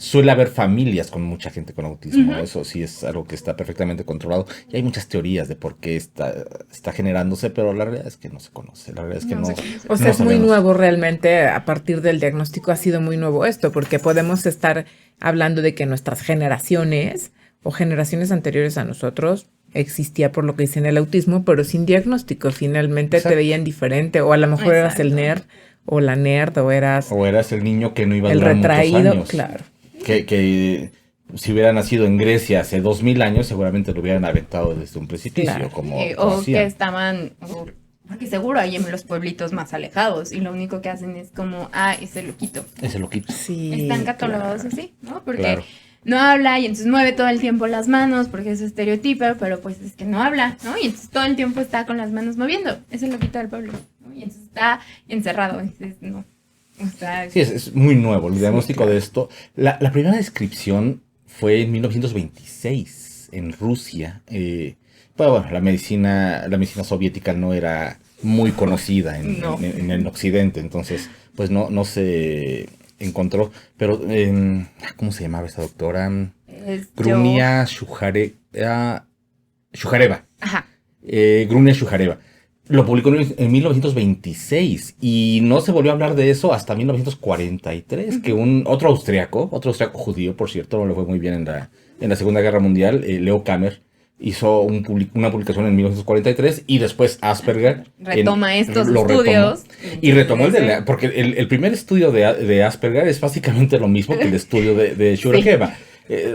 Suele haber familias con mucha gente con autismo, eso sí es algo que está perfectamente controlado. Y hay muchas teorías de por qué está generándose, pero la realidad es que no se conoce, la realidad es que no. O sea, no es muy sabemos. nuevo realmente, a partir del diagnóstico ha sido muy nuevo esto, porque podemos estar hablando de que nuestras generaciones o generaciones anteriores a nosotros existía por lo que dicen el autismo, pero sin diagnóstico. Finalmente Exacto. te veían diferente, o a lo mejor eras el nerd o la nerd, o eras O eras el niño que no iba a el durar muchos retraído, años. claro. Que si hubiera nacido en Grecia hace 2000 años, seguramente lo hubieran aventado desde un precipicio, Claro. como O hacían. que estaban, porque seguro hay en los pueblitos más alejados y lo único que hacen es como, ese loquito. Ese loquito. Sí, Están catalogados claro. así, ¿no? Porque Claro. no habla y entonces mueve todo el tiempo las manos porque es estereotipo, pero pues es que no habla, ¿no? Y entonces todo el tiempo está con las manos moviendo. Es el loquito del pueblo, ¿no? Y entonces está encerrado. Entonces, no. O sea, Sí, es muy nuevo el diagnóstico de esto. La primera descripción fue en 1926 en Rusia. Pero bueno, la medicina soviética no era muy conocida en el occidente, entonces pues no se encontró. Pero, ¿cómo se llamaba esa doctora? Grunia Shujareva. Ajá. Grunia Shujareva. Lo publicó en 1926 y no se volvió a hablar de eso hasta 1943, que otro austriaco judío, por cierto, no le fue muy bien en la Segunda Guerra Mundial, Leo Kammer, hizo una publicación en 1943 y después Asperger retoma estos estudios. Y retomó porque el primer estudio de Asperger es básicamente lo mismo que el estudio de Shujareva.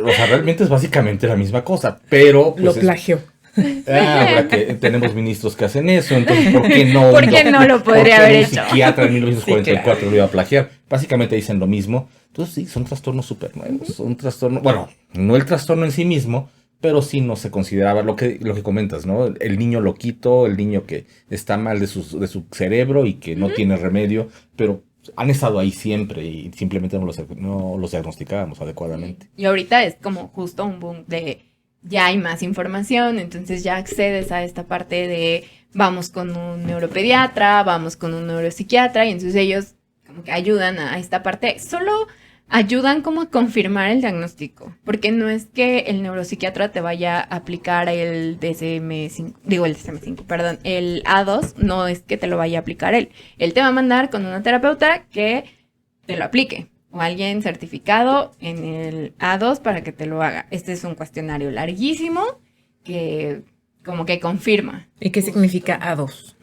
O sea, realmente es básicamente la misma cosa, pero... Pues, lo plagió. Ahora que tenemos ministros que hacen eso, entonces ¿por qué no? ¿Por qué no lo podría haber hecho? Un psiquiatra en 1944 Sí, claro. lo iba a plagiar. Básicamente dicen lo mismo. Entonces sí, son trastornos súper nuevos. Son trastornos, bueno, no el trastorno en sí mismo, pero sí no se consideraba lo que comentas, ¿no? El niño loquito, el niño que está mal de su cerebro y que no tiene remedio, pero han estado ahí siempre y simplemente no los diagnosticábamos adecuadamente. Y ahorita es como justo un boom de ya hay más información, entonces ya accedes a esta parte de vamos con un neuropediatra, vamos con un neuropsiquiatra, y entonces ellos como que ayudan a esta parte, solo ayudan como a confirmar el diagnóstico, porque no es que el neuropsiquiatra te vaya a aplicar el el A2, no es que te lo vaya a aplicar él te va a mandar con una terapeuta que te lo aplique, o alguien certificado en el A2 para que te lo haga. Este es un cuestionario larguísimo que como que confirma. ¿Y qué significa A2?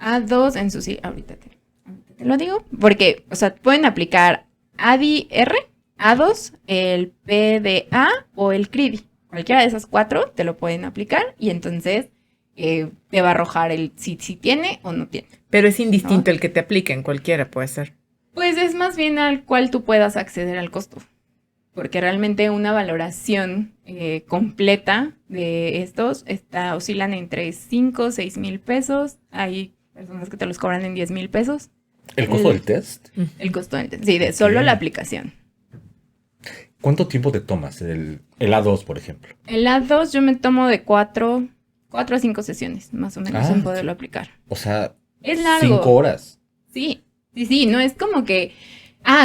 A2 en su sí, ahorita te lo digo, porque, o sea, pueden aplicar ADI-R, A2, el PDA o el CRIDI. Cualquiera de esas 4 te lo pueden aplicar y entonces te va a arrojar si tiene o no tiene. Pero es indistinto el que te apliquen, cualquiera puede ser. Pues es más bien al cual tú puedas acceder al costo, porque realmente una valoración completa de estos oscilan entre 5 o 6 mil pesos. Hay personas que te los cobran en 10 mil pesos. ¿El costo del test? El costo del test, sí, de solo la aplicación. ¿Cuánto tiempo te tomas el A2, por ejemplo? El A2 yo me tomo de 4 a 5 sesiones, más o menos, en poderlo aplicar. O sea, es largo. 5 horas. Sí, no es como que,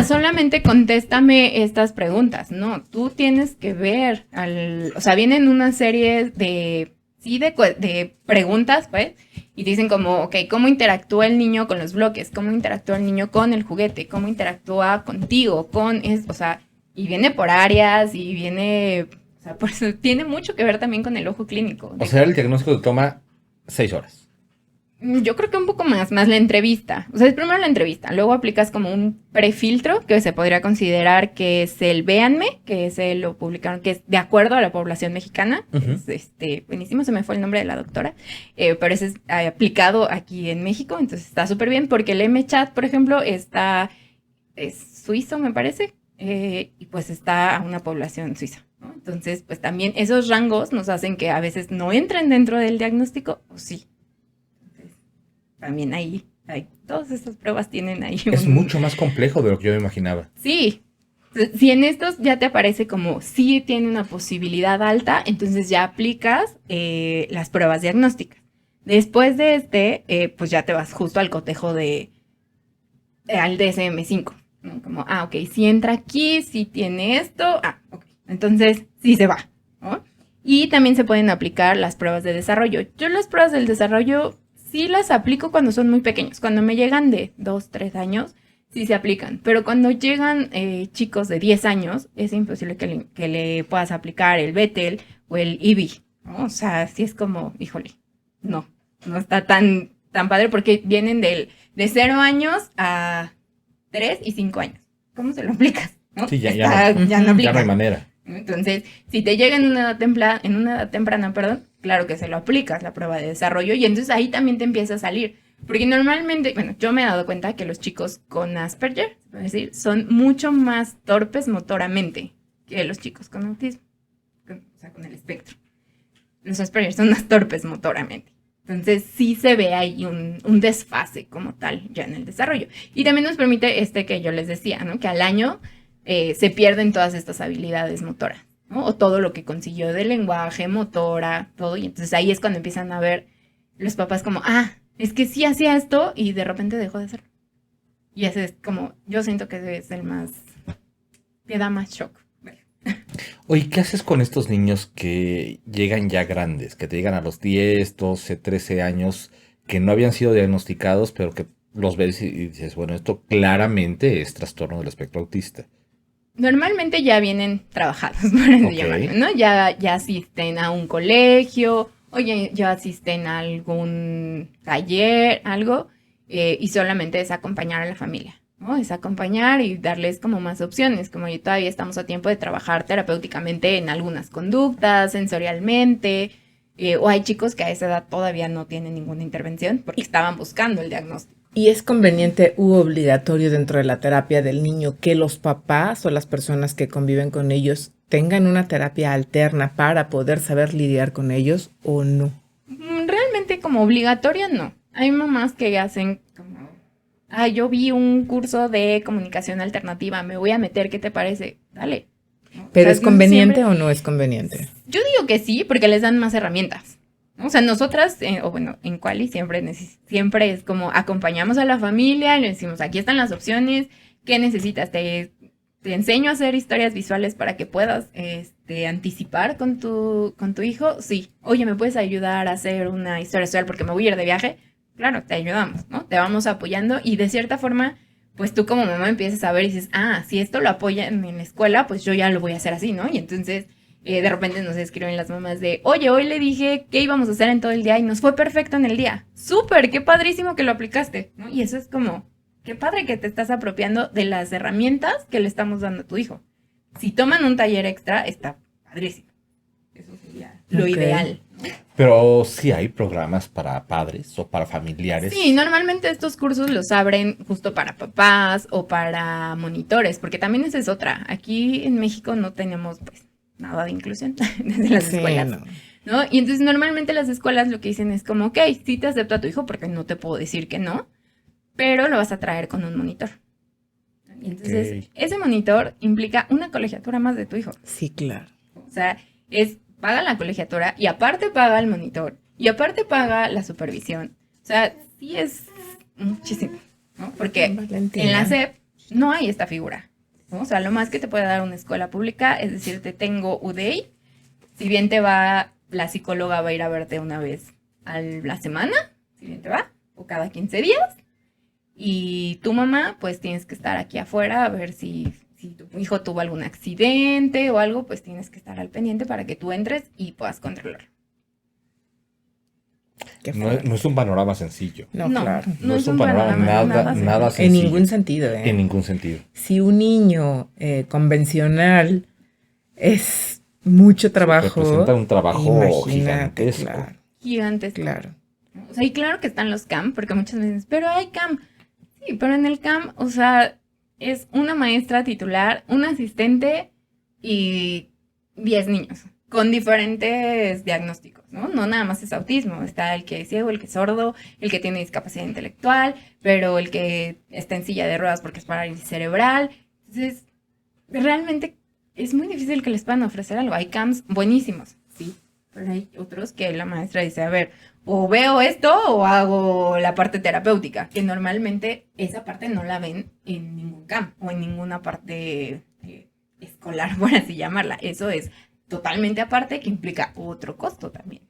solamente contéstame estas preguntas. No, tú tienes que ver, o sea, vienen una serie de preguntas, pues, y te dicen como, ok, ¿cómo interactúa el niño con los bloques? ¿Cómo interactúa el niño con el juguete? ¿Cómo interactúa contigo? O sea, y viene por áreas y viene, o sea, por eso tiene mucho que ver también con el ojo clínico. O sea, el diagnóstico te toma 6 horas. Yo creo que un poco más la entrevista. O sea, es primero la entrevista, luego aplicas como un prefiltro que se podría considerar que es el Véanme, que ese lo publicaron, que es de acuerdo a la población mexicana. Uh-huh. Es buenísimo, se me fue el nombre de la doctora, pero ese es aplicado aquí en México, entonces está súper bien porque el MChat, por ejemplo, es suizo, me parece, y pues está a una población suiza, ¿no? Entonces, pues también esos rangos nos hacen que a veces no entren dentro del diagnóstico, o sí. También ahí, todas estas pruebas tienen ahí. Es mucho más complejo de lo que yo me imaginaba. Sí. Si en estos ya te aparece como sí tiene una posibilidad alta, entonces ya aplicas las pruebas diagnósticas. Después de pues ya te vas justo al cotejo al DSM-5, ¿no? Como, ok, si entra aquí, si tiene esto, ok. Entonces sí se va, ¿no? Y también se pueden aplicar las pruebas de desarrollo. Yo las pruebas del desarrollo sí las aplico cuando son muy pequeños. Cuando me llegan de 2, 3 años, sí se aplican. Pero cuando llegan chicos de 10 años, es imposible que le puedas aplicar el Betel o el IBI, ¿no? O sea, sí es como, híjole, no está tan padre porque vienen de 0 años a 3 y 5 años. ¿Cómo se lo aplicas? ¿No? Sí, ya no no aplica. hay manera. Entonces, si te llega en una edad temprana, claro que se lo aplicas la prueba de desarrollo y entonces ahí también te empieza a salir. Porque normalmente, bueno, yo me he dado cuenta que los chicos con Asperger, es decir, son mucho más torpes motoramente que los chicos con autismo, o sea, con el espectro. Los Asperger son más torpes motoramente. Entonces, sí se ve ahí un desfase como tal ya en el desarrollo. Y también nos permite que yo les decía, ¿no? Que al año se pierden todas estas habilidades motoras. ¿no? O todo lo que consiguió de lenguaje, motora, todo. Y entonces ahí es cuando empiezan a ver los papás como, es que sí hacía esto y de repente dejó de hacerlo. Y ese es como, yo siento que es el más, que da más shock. Oye, ¿qué haces con estos niños que llegan ya grandes, que te llegan a los 10, 12, 13 años, que no habían sido diagnosticados, pero que los ves y dices, bueno, esto claramente es trastorno del espectro autista? Normalmente ya vienen trabajados, por así Ok. llamarlo, ¿no? Ya asisten a un colegio, o ya asisten a algún taller, algo, y solamente es acompañar a la familia, ¿no? Es acompañar y darles como más opciones, como todavía estamos a tiempo de trabajar terapéuticamente en algunas conductas, sensorialmente, o hay chicos que a esa edad todavía no tienen ninguna intervención porque estaban buscando el diagnóstico. ¿Y es conveniente u obligatorio dentro de la terapia del niño que los papás o las personas que conviven con ellos tengan una terapia alterna para poder saber lidiar con ellos o no? Realmente como obligatoria no. Hay mamás que hacen como, yo vi un curso de comunicación alternativa, me voy a meter, ¿qué te parece? Dale. ¿Pero O sea, es conveniente siempre- o no es conveniente? Yo digo que sí, porque les dan más herramientas, ¿no? O sea, nosotras, o bueno, en Quali siempre es como acompañamos a la familia y le decimos, aquí están las opciones, ¿qué necesitas? Te enseño a hacer historias visuales para que puedas anticipar con tu hijo. Sí. Oye, ¿me puedes ayudar a hacer una historia visual porque me voy a ir de viaje? Claro, te ayudamos, ¿no? Te vamos apoyando y de cierta forma, pues tú como mamá empiezas a ver y dices, si esto lo apoyan en la escuela, pues yo ya lo voy a hacer así, ¿no? Y entonces de repente nos escriben las mamás de, oye, hoy le dije qué íbamos a hacer en todo el día y nos fue perfecto en el día. ¡Súper! ¡Qué padrísimo que lo aplicaste! ¿No? Y eso es como, qué padre que te estás apropiando de las herramientas que le estamos dando a tu hijo. Si toman un taller extra, está padrísimo. Eso sería lo Ok. ideal. Pero sí hay programas para padres o para familiares. Sí, normalmente estos cursos los abren justo para papás o para monitores, porque también esa es otra. Aquí en México no tenemos pues nada de inclusión desde las Sí, escuelas, no. ¿no? Y entonces normalmente las escuelas lo que dicen es como, ok, sí te acepto a tu hijo porque no te puedo decir que no, pero lo vas a traer con un monitor. Y entonces Ok. ese monitor implica una colegiatura más de tu hijo. Sí, claro. O sea, paga la colegiatura y aparte paga el monitor y aparte paga la supervisión. O sea, sí es muchísimo, ¿no? Porque Valentina. en la SEP no hay esta figura, ¿no? O sea, lo más que te puede dar una escuela pública es decirte, tengo UDEI, si bien la psicóloga va a ir a verte una vez a la semana, si bien te va, o cada 15 días, y tu mamá, pues tienes que estar aquí afuera a ver si tu hijo tuvo algún accidente o algo, pues tienes que estar al pendiente para que tú entres y puedas controlarlo. Qué No, fuerte. no es un panorama sencillo. No, No. claro. No es un panorama nada En sencillo. ningún sentido, ¿eh? En ningún sentido. Si un niño convencional es mucho trabajo, Representa un trabajo imagínate, gigantesco. Claro, Gigantes. claro. O sea, y claro que están los CAM, porque muchas veces, pero hay CAM. Sí, pero en el CAM, o sea, es una maestra titular, un asistente y 10 niños con diferentes diagnósticos, ¿no? No nada más es autismo, está el que es ciego, el que es sordo, el que tiene discapacidad intelectual, pero el que está en silla de ruedas porque es parálisis cerebral. Entonces, realmente es muy difícil que les puedan ofrecer algo. Hay CAMs buenísimos, sí, pero hay otros que la maestra dice, a ver, o veo esto o hago la parte terapéutica, que normalmente esa parte no la ven en ningún CAM o en ninguna parte escolar, por así llamarla. Eso es totalmente aparte que implica otro costo también.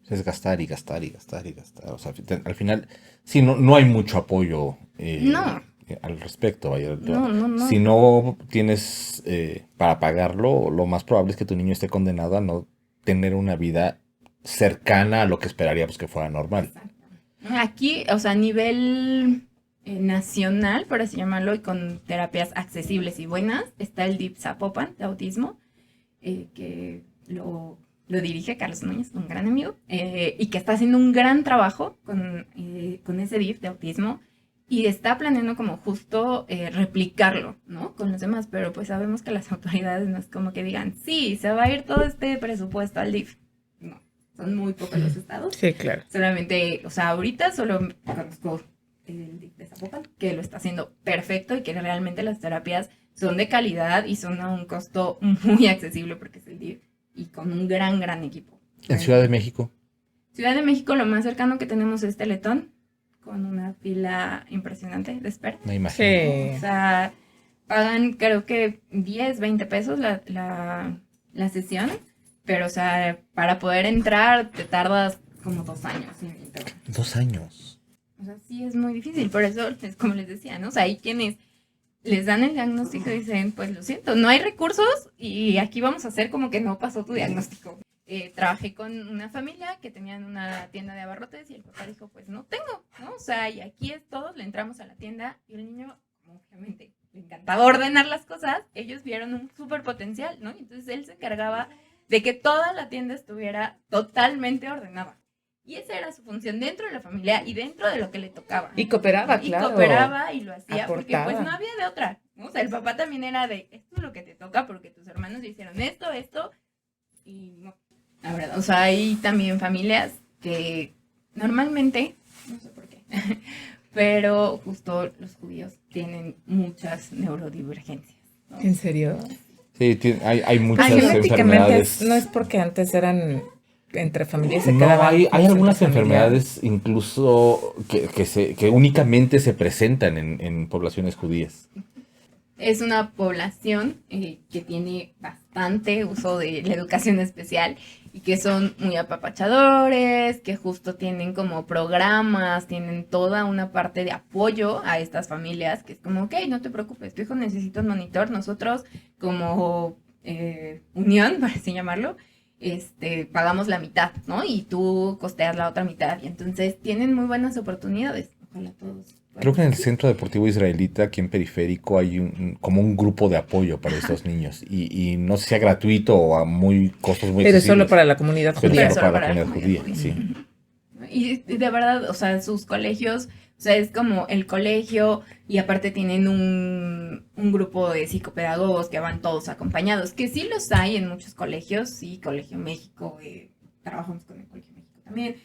Es gastar y gastar y gastar y gastar. O sea, al final, sí, no hay mucho apoyo No. al respecto. Vaya. No. Si no tienes para pagarlo, lo más probable es que tu niño esté condenado a no tener una vida cercana a lo que esperaríamos que fuera normal. Aquí, o sea, a nivel nacional, por así llamarlo, y con terapias accesibles y buenas, está el DIF Zapopan de autismo, que lo dirige Carlos Núñez, un gran amigo, y que está haciendo un gran trabajo con ese DIF de autismo, y está planeando como justo replicarlo, ¿no? Con los demás, pero pues sabemos que las autoridades no es como que digan, sí, se va a ir todo este presupuesto al DIF. No, son muy pocos los estados. Sí, claro. Solamente, o sea, ahorita solo conozco el DIF de Zapopan, que lo está haciendo perfecto y que realmente las terapias son de calidad y son a un costo muy accesible porque es el DIF y con un gran equipo. En Ciudad de México. Ciudad de México lo más cercano que tenemos es Teletón, con una fila impresionante de espera. Me imagino. Sí. O sea, pagan creo que 10, 20 pesos la sesión, pero o sea, para poder entrar te tardas como 2 años. ¿Sí? 2 años. O sea, sí es muy difícil, por eso es como les decía, ¿no? O sea, hay quienes les dan el diagnóstico y dicen, pues lo siento, no hay recursos y aquí vamos a hacer como que no pasó tu diagnóstico. Trabajé con una familia que tenían una tienda de abarrotes y el papá dijo, pues no tengo, ¿no? O sea, y aquí es todos, le entramos a la tienda y el niño, obviamente, le encantaba ordenar las cosas, ellos vieron un súper potencial, ¿no? Entonces él se encargaba de que toda la tienda estuviera totalmente ordenada. Y esa era su función dentro de la familia y dentro de lo que le tocaba. Y cooperaba, Y claro. cooperaba y lo hacía Aportaba. porque pues no había de otra, ¿no? O sea, el papá también era de, esto es lo que te toca porque tus hermanos hicieron esto, y no. La verdad, o sea, hay también familias que normalmente, no sé por qué, pero justo los judíos tienen muchas neurodivergencias, ¿no? ¿En serio? Sí, hay muchas Genéticamente enfermedades. no es porque antes eran entre familias se No, quedaban hay como algunas centro familiar. enfermedades incluso que únicamente se presentan en poblaciones judías. Es una población que tiene bastante uso de la educación especial y que son muy apapachadores, que justo tienen como programas, tienen toda una parte de apoyo a estas familias, que es como, ok, no te preocupes, tu hijo necesita un monitor, nosotros como unión, por así llamarlo, pagamos la mitad, ¿no? Y tú costeas la otra mitad, y entonces tienen muy buenas oportunidades. Ojalá todos. Creo que en el Centro Deportivo Israelita, aquí en Periférico, hay como un grupo de apoyo para estos niños. Y no sé si sea gratuito o a costos muy Pero accesibles. solo para la comunidad Pero judía. solo para la comunidad judía, sí. Y de verdad, o sea, sus colegios, o sea, es como el colegio y aparte tienen un grupo de psicopedagogos que van todos acompañados, que sí los hay en muchos colegios, sí, Colegio México, trabajamos con el Colegio México también,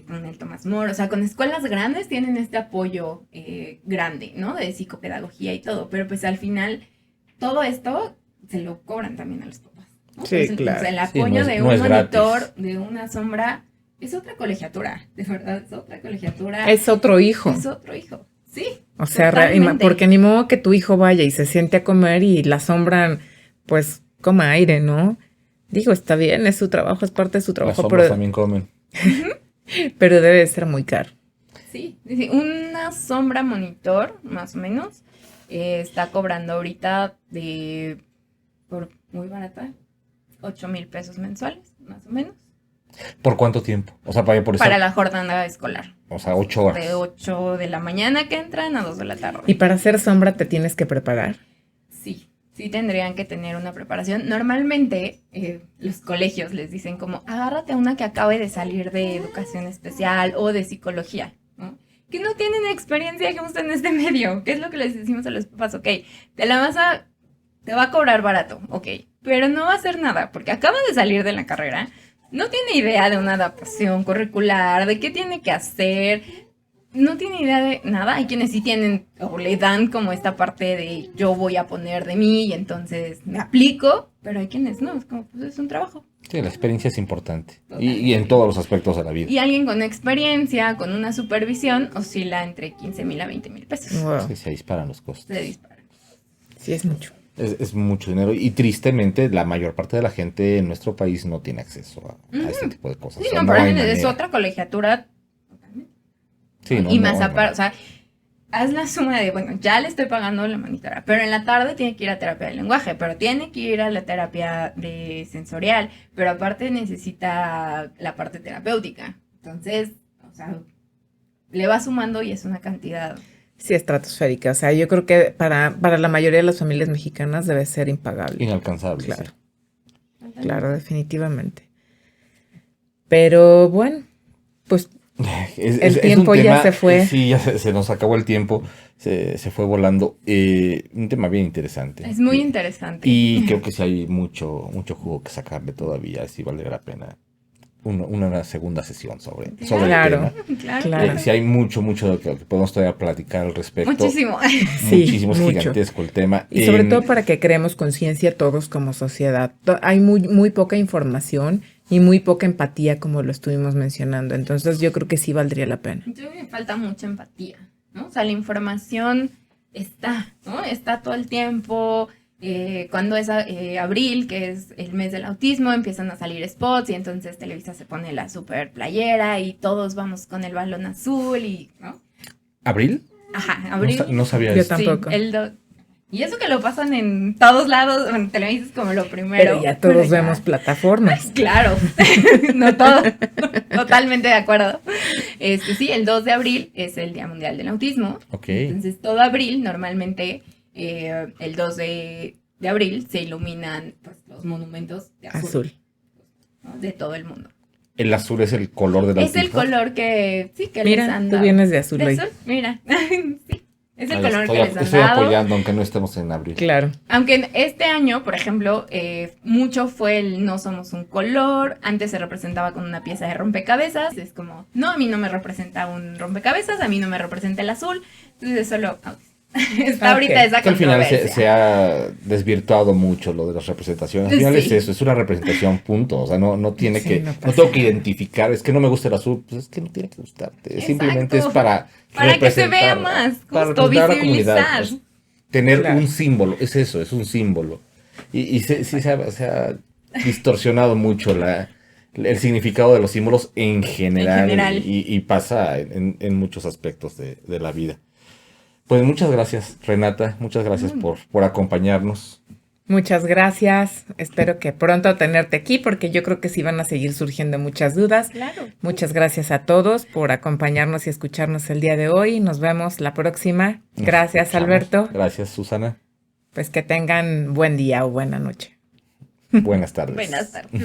con el Tomás Moro, o sea, con escuelas grandes tienen este apoyo grande, ¿no? De psicopedagogía y todo, pero pues al final todo esto se lo cobran también a los papás, ¿no? Sí, Entonces, claro. pues, el Sí, apoyo no es- de no un es monitor, gratis. de una sombra, es otra colegiatura, de verdad, es otra colegiatura. Es otro hijo. Es otro hijo, sí. O sea, totalmente. porque ni modo que tu hijo vaya y se siente a comer y la sombra, pues, coma aire, ¿no? Digo, está bien, es su trabajo, es parte de su Las trabajo, sombras pero, también comen. pero debe ser muy caro. Sí, una sombra monitor, más o menos, está cobrando ahorita por muy barata, 8,000 pesos mensuales, más o menos, ¿Por cuánto tiempo? O sea, por para estar, la jornada escolar, o sea, 8 horas. de 8 de la mañana que entran a 2 de la tarde. Y para hacer sombra te tienes que preparar. Sí tendrían que tener una preparación. Normalmente los colegios les dicen como, agárrate a una que acabe de salir de educación especial o de psicología, ¿no? Que no tienen experiencia justo en este medio. ¿Qué es lo que les decimos a los papás? Ok, te va a cobrar barato, ok, pero no va a hacer nada porque acaba de salir de la carrera, no tiene idea de una adaptación curricular, de qué tiene que hacer, no tiene idea de nada. Hay quienes sí tienen o le dan como esta parte de yo voy a poner de mí y entonces me aplico, pero hay quienes no, es como pues es un trabajo. Sí, la experiencia es importante. Y en todos los aspectos de la vida. Y alguien con experiencia, con una supervisión, oscila entre 15,000 a 20,000 pesos. Wow. Sí, se disparan los costos. Se dispara. Sí, es mucho. Es mucho dinero. Y tristemente, la mayor parte de la gente en nuestro país no tiene acceso a este tipo de cosas. Sí, O sea, no, pero hay es manera. otra colegiatura. Sí, no, Y no más hay aparte, manera. o sea, haz la suma de, bueno, ya le estoy pagando la monitora, pero en la tarde tiene que ir a terapia de lenguaje, pero tiene que ir a la terapia de sensorial, pero aparte necesita la parte terapéutica. Entonces, o sea, le va sumando y es una cantidad. Sí, estratosférica. O sea, yo creo que para la mayoría de las familias mexicanas debe ser impagable. Inalcanzable. Claro, sí. claro, definitivamente. Pero bueno, pues El tiempo ya se fue. Sí, ya se nos acabó el tiempo. Se fue volando. Un tema bien interesante. Es muy interesante. Y creo que sí hay mucho jugo que sacarle todavía. Sí vale la pena una segunda sesión sobre Claro. el tema. Claro. Claro. Sí, hay mucho de lo que podemos todavía platicar al respecto. Muchísimo. Sí, Muchísimo, es mucho. gigantesco el tema. Y sobre todo para que creemos conciencia todos como sociedad. Hay muy poca información y muy poca empatía, como lo estuvimos mencionando. Entonces yo creo que sí valdría la pena. Yo creo que me falta mucha empatía, ¿no? O sea, la información está, ¿no? Está todo el tiempo. Cuando es abril, que es el mes del autismo, empiezan a salir spots y entonces Televisa se pone la super playera y todos vamos con el balón azul y, ¿no? ¿Abril? Ajá, abril. No sabía Yo eso. tampoco. Y eso que lo pasan en todos lados, en Televisa es como lo primero. Pero ya todos Pero ya- vemos plataformas. Claro, no todo, totalmente de acuerdo. Sí, el 2 de abril es el Día Mundial del Autismo. Ok. Entonces, todo abril, normalmente, el 2 de abril se iluminan pues, los monumentos de azul, Azul. ¿no? De todo el mundo. El azul es el color del Es autismo. el color que, sí, que les Mira, han tú dado. vienes de azul ¿De hoy. azul? Mira, sí, es el Ahí color estoy, que les han estoy dado. apoyando, aunque no estemos en abril. Claro. Aunque en este año, por ejemplo, mucho fue el no somos un color. Antes se representaba con una pieza de rompecabezas. Es como, no, a mí no me representa un rompecabezas, a mí no me representa el azul. Entonces solo está ahorita Ok. esa Que al final controversia. se ha desvirtuado mucho lo de las representaciones. Al final Sí. es eso, es una representación, punto. O sea, no tiene Sí, que, no no, pasa tengo que nada. identificar, es que no me gusta el azul, pues es que no tiene que gustarte. Exacto. Simplemente es para Que se vea representar, más, para justo representar a la comunidad, visibilizar. pues, tener Claro. un símbolo, es eso, es un símbolo. Y sí se ha distorsionado mucho el significado de los símbolos en general, general. y pasa en muchos aspectos de la vida. Pues muchas gracias, Renata, muchas gracias por acompañarnos. Muchas gracias. Espero que pronto tenerte aquí porque yo creo que sí van a seguir surgiendo muchas dudas. Claro. Muchas gracias a todos por acompañarnos y escucharnos el día de hoy. Nos vemos la próxima. Nos Gracias, escuchamos. Alberto. Gracias, Susana. Pues que tengan buen día o buena noche. Buenas tardes. Buenas tardes.